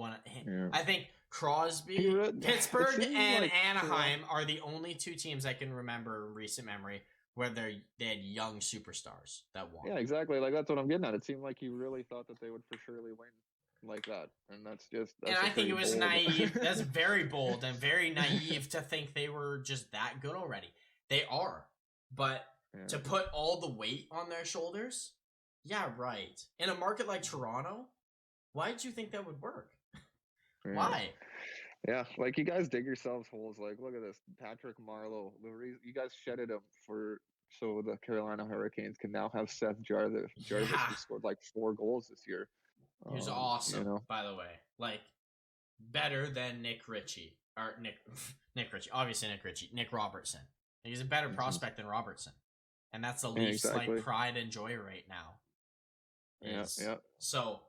I think Crosby, Pittsburgh, and Anaheim are the only two teams I can remember in recent memory where they had young superstars that won. Yeah, exactly. Like, that's what I'm getting at. It seemed like he really thought that they would for surely win like that, and that's and I think it was naive. That's very bold and very naive to think they were just that good already. They are, but to put all the weight on their shoulders, yeah, right. In a market like Toronto, why did you think that would work? Why? Yeah, like, you guys dig yourselves holes. Like, look at this, Patrick Marleau. You guys shedded him so the Carolina Hurricanes can now have Seth Jarvis, who scored like 4 goals this year. He was awesome, by the way. Like, better than Nick Ritchie. Or Nick Ritchie. Obviously Nick Ritchie. Nick Robertson. He's a better prospect than Robertson. And that's the Leafs' like pride and joy right now. Yeah. So...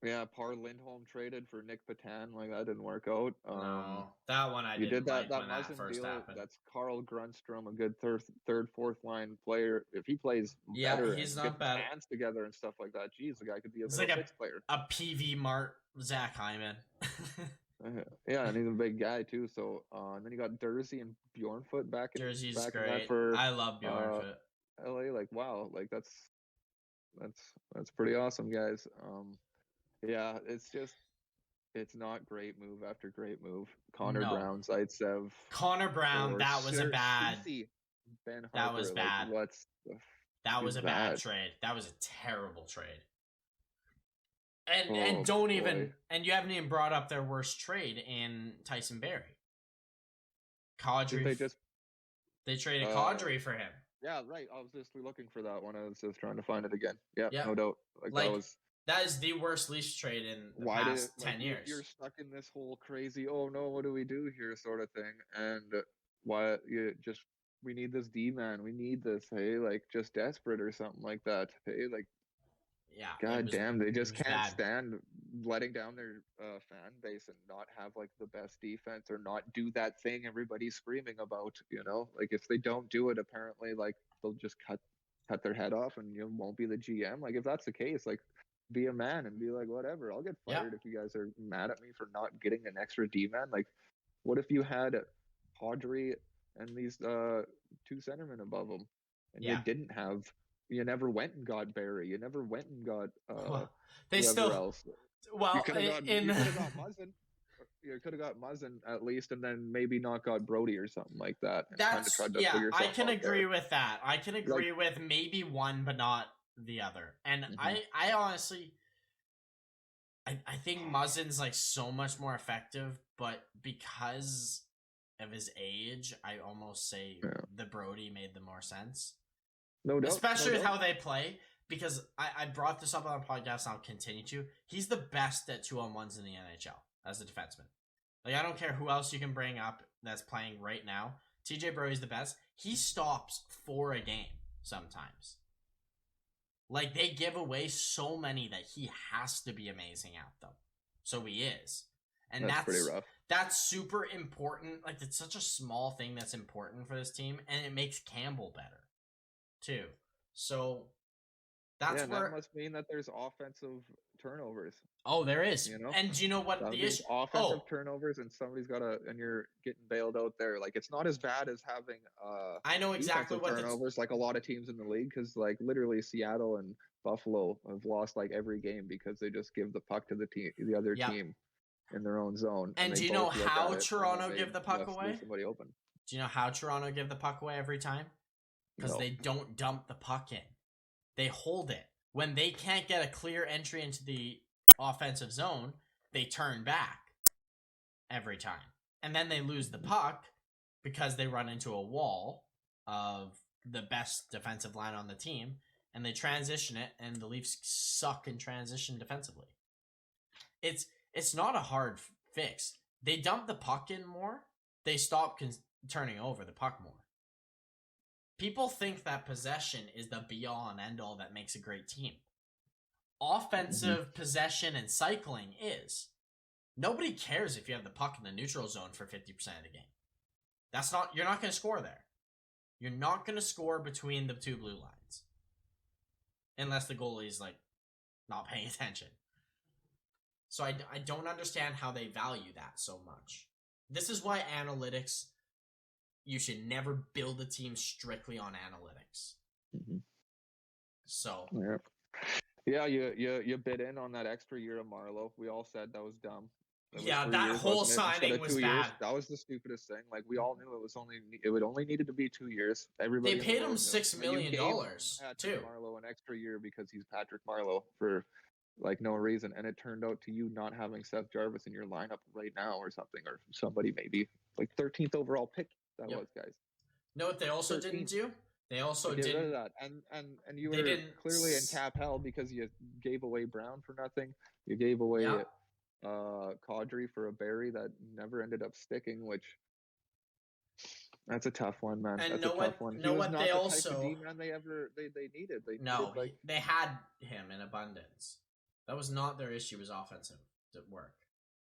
Yeah, Par Lindholm traded for Nick Patan. Like, that didn't work out. No, that one I didn't like when that first happened. That's Carl Grundstrom, a good third, fourth line player. If he plays better, he's not bad. Hands together and stuff like that. Geez, the guy could be a six player. A PV Mart Zach Hyman. Yeah, and he's a big guy too. So, and then you got Dursey and Bjornfoot back. Jersey's great. I love Bjornfoot. LA, like, wow, like that's pretty awesome, guys. Yeah, it's not great move after great move. Connor Brown, Zaitsev. Connor Brown, that was a bad. Ben Harper, that was bad. Like, that was a bad trade. That was a terrible trade. And don't even you haven't even brought up their worst trade in Tyson Barrie. Kadri. They traded Kadri for him. Yeah, right. I was just looking for that one. I was just trying to find it again. Yeah, no doubt. Like that is the worst Leafs trade in the past 10 years. You're stuck in this whole crazy, oh no, what do we do here sort of thing. And we need this D-man. We need this, hey, like, just desperate or something like that. Hey, like, yeah. God damn, they just can't stand letting down their fan base and not have, like, the best defense or not do that thing everybody's screaming about, you know? Like, if they don't do it, apparently, like, they'll just cut their head off and you won't be the GM. Like, if that's the case, like, be a man and be like, whatever, I'll get fired if you guys are mad at me for not getting an extra D-man. Like, what if you had Kadri and these 2 centermen above them and you never went and got Barry, you never went and got else. You could have got Muzzin. You could have got Muzzin at least, and then maybe not got Brody or something like that. I can agree with that. I can agree with maybe one, but not the other. And I honestly I think Muzzin's like so much more effective, but because of his age, I almost say the Brody made the more sense. No doubt. Especially with how they play, because I brought this up on the podcast and I'll continue to. He's the best at 2-on-1s in the NHL as a defenseman. Like, I don't care who else you can bring up that's playing right now. TJ Brody's the best. He stops 4 a game sometimes. Like, they give away so many that he has to be amazing at them. So he is. And that's pretty rough. That's super important. Like, it's such a small thing that's important for this team, and it makes Campbell better, too. So, that's where... that must mean that there's offensive turnovers. Oh, there is. You know? And do you know what the issue... Offensive turnovers, and somebody's got to... And you're getting bailed out there. Like, it's not as bad as having... I know exactly what turnovers, like a lot of teams in the league, because, like, literally Seattle and Buffalo have lost, like, every game because they just give the puck to the other team in their own zone. And do you know how Toronto give the puck away? Somebody open. Do you know how Toronto give the puck away every time? Because they don't dump the puck in. They hold it. When they can't get a clear entry into the offensive zone, they turn back every time. And then they lose the puck because they run into a wall of the best defensive line on the team, and they transition it, and the Leafs suck in transition defensively. It's not a hard fix. They dump the puck in more. They stop turning over the puck more. People think that possession is the be-all and end-all that makes a great team. Offensive possession and cycling is. Nobody cares if you have the puck in the neutral zone for 50% of the game. You're not going to score there. You're not going to score between the two blue lines. Unless the goalie's like not paying attention. So I don't understand how they value that so much. This is why analytics, you should never build a team strictly on analytics. So yeah, you bid in on that extra year of Marleau. We all said that was dumb. That whole signing was bad. That was the stupidest thing. Like, we all knew it would only needed to be 2 years. Everybody they paid him $6 million too. Marleau an extra year because he's Patrick Marleau for like no reason, and it turned out to you not having Seth Jarvis in your lineup right now or something, or somebody maybe like 13th overall pick was, guys. No, what they also 13th. Didn't do? They also did rid of that, and you were clearly in cap hell because you gave away Brown for nothing. You gave away Kadri for a Barry that never ended up sticking, which that's a tough one, man. And that's a tough one. Know what they also type of D-man they needed. They had him in abundance. That was not their issue. Was offensive work.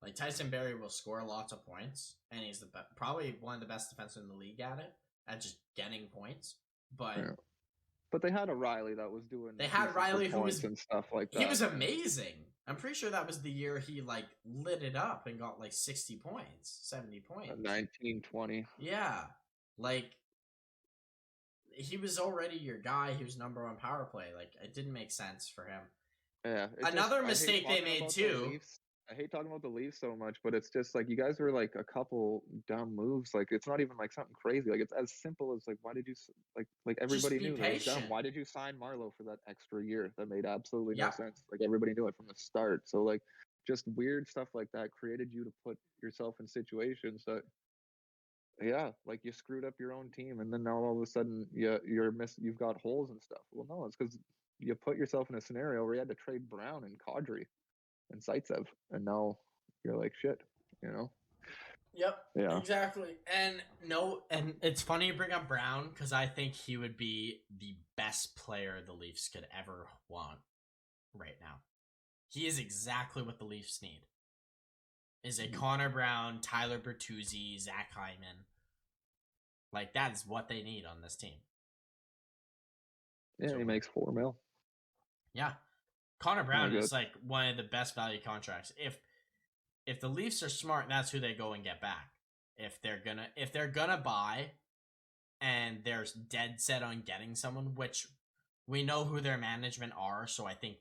Like, Tyson Barrie will score lots of points, and he's probably one of the best defensemen in the league at just getting points. But they had a Riley that was doing. They had Riley who was and stuff like that. He was amazing. I'm pretty sure that was the year he like lit it up and got like 60 points, 70 points. 1920. Yeah, like he was already your guy. He was number one power play. Like, it didn't make sense for him. Yeah. Another mistake they made too. I hate talking about the Leafs so much, but it's just like you guys were like a couple dumb moves. Like, it's not even like something crazy. Like, it's as simple as like, why did you like everybody knew that was dumb. Why did you sign Marleau for that extra year? That made absolutely no sense. Like, everybody knew it from the start. So like, just weird stuff like that created you to put yourself in situations that, like, you screwed up your own team, and then now all of a sudden you've got holes and stuff. Well, no, it's because you put yourself in a scenario where you had to trade Brown and Kadri and Zaitsev, and now you're like, shit, you know? Yep. Yeah. Exactly. And it's funny you bring up Brown, because I think he would be the best player the Leafs could ever want right now. He is exactly what the Leafs need. Is a Connor Brown, Tyler Bertuzzi, Zach Hyman. Like, that is what they need on this team. Yeah, he makes $4 million. Yeah. Connor Brown is like one of the best value contracts. If the Leafs are smart, that's who they go and get back. If they're gonna buy, and they're dead set on getting someone, which we know who their management are, so I think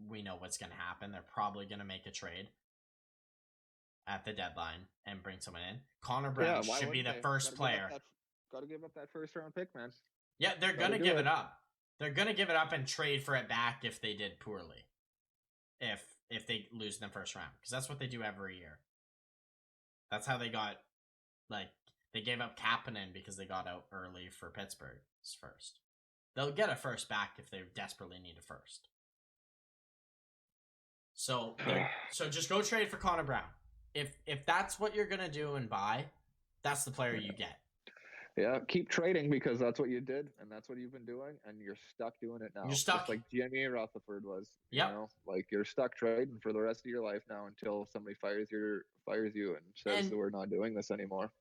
we know what's gonna happen. They're probably gonna make a trade at the deadline and bring someone in. Connor Brown should be the first player. Gotta give up that first round pick, man. Yeah, they're gonna give it up. They're gonna give it up and trade for it back if they did poorly. If they lose in the first round, because that's what they do every year. That's how they got, like, they gave up Kapanen because they got out early for Pittsburgh's first. They'll get a first back if they desperately need a first. So just go trade for Connor Brown. If that's what you're gonna do and buy, that's the player you get. Yeah, keep trading, because that's what you did, and that's what you've been doing, and you're stuck doing it now. You're stuck. Just like Jimmy Rutherford was. Yep. You know, like, you're stuck trading for the rest of your life now until somebody fires you and says that we're not doing this anymore.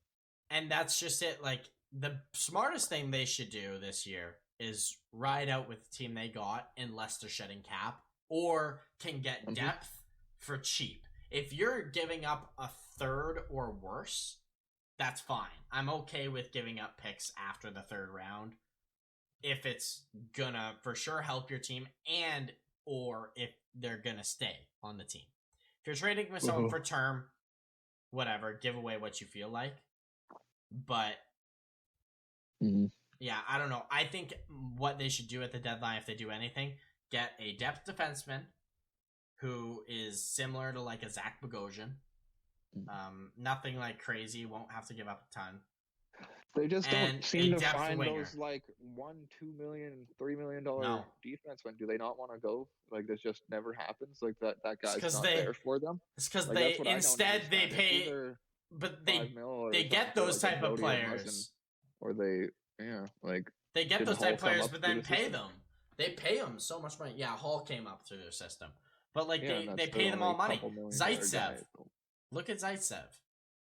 And that's just it. Like, the smartest thing they should do this year is ride out with the team they got, unless they're shedding cap or can get depth for cheap. If you're giving up a third or worse, that's fine. I'm okay with giving up picks after the third round if it's gonna for sure help your team, and or if they're gonna stay on the team. If you're trading with someone for term, whatever, give away what you feel like. But yeah, I don't know. I think what they should do at the deadline, if they do anything, get a depth defenseman who is similar to like a Zach Bogosian. Nothing like crazy. Won't have to give up a ton. They just and don't seem a to depth find winger. those like $1, $2 million, $3 million No. defense. When do they not want to go? Like this just never happens. Like that It's guy's because not there for them. It's because Like that's what I don't instead they understand. It's pay, either but 5 mil or they something get for those like a type of Brody or Muzzin, players. or they like They get did those Hall type of come players, up but through then the pay system? them. They pay them so much money. Yeah, Hall came up through their system, but like Yeah, and they that's pay them only all money. $2 million Zaitsev, guy, so. look at Zaitsev.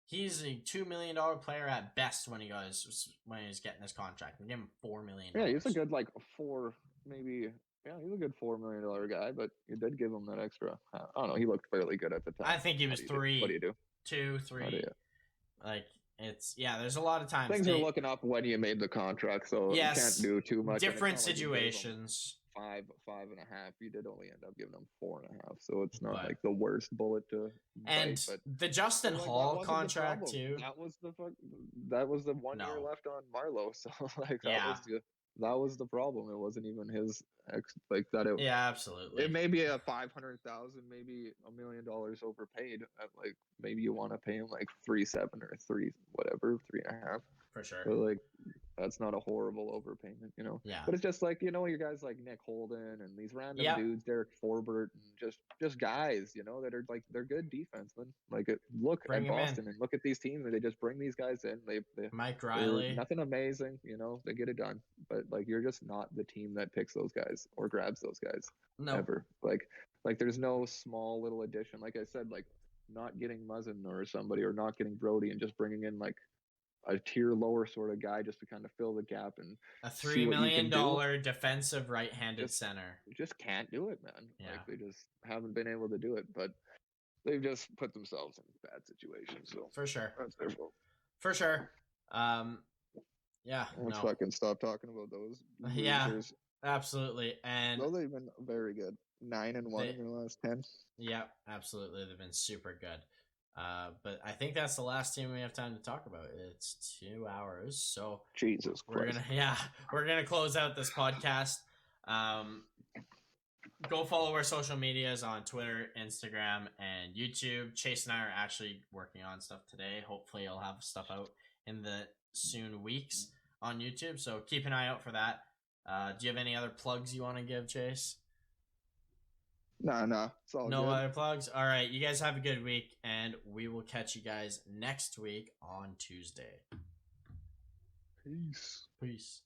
He's a $2 million player at best when he's getting his contract. They give him $4 million. Yeah, he's a good like four, maybe. Yeah, he's a good $4 million guy, but you did give him that extra. I don't know. He looked fairly good at the time. I think he was three. What do you do? 2, 3. Like it's there's a lot of times things are looking up when you made the contract, so yes, you can't do too much. Different situations. Like 5.5. You did only end up giving them 4.5, so it's not But, like the worst bullet to and bite, but the Justin Hall contract too. That was the 1 year left on Marlowe, so like that was the problem. It wasn't even his like that. Yeah, absolutely. It may be a 500,000, maybe $1 million overpaid. Like maybe you want to pay him like 3.7 or 3.5 for sure. But like that's not a horrible overpayment, Yeah. But it's just like your guys like Nick Holden and these random dudes, Derek Forbert, and just guys, that are like they're good defensemen. Like look at Boston and look at these teams, and they just bring these guys in. They Mike Riley, nothing amazing, they get it done. But like you're just not the team that picks those guys or grabs those guys ever. Like there's no small little addition. Like I said, like not getting Muzzin or somebody, or not getting Brody, and just bringing in like a tier lower sort of guy just to kind of fill the gap and a $3 million defensive right-handed center. Just can't do it, man. Yeah. Like they just haven't been able to do it, but they've just put themselves in bad situations. So for sure, that's their fault. For sure. Yeah. Let's fucking stop talking about those. Yeah. Absolutely. And though they've been very good, 9-1 in their last 10. Yeah, absolutely. They've been super good. But I think that's the last team we have time to talk about. It's 2 hours, so Jesus Christ. We're gonna close out this podcast. Go follow our social medias on Twitter, Instagram, and YouTube. Chase and I are actually working on stuff today. Hopefully, I'll have stuff out in the soon weeks on YouTube. So keep an eye out for that. Do you have any other plugs you want to give, Chase? No, it's all no good. Other plugs. All right, you guys have a good week, and we will catch you guys next week on Tuesday. Peace.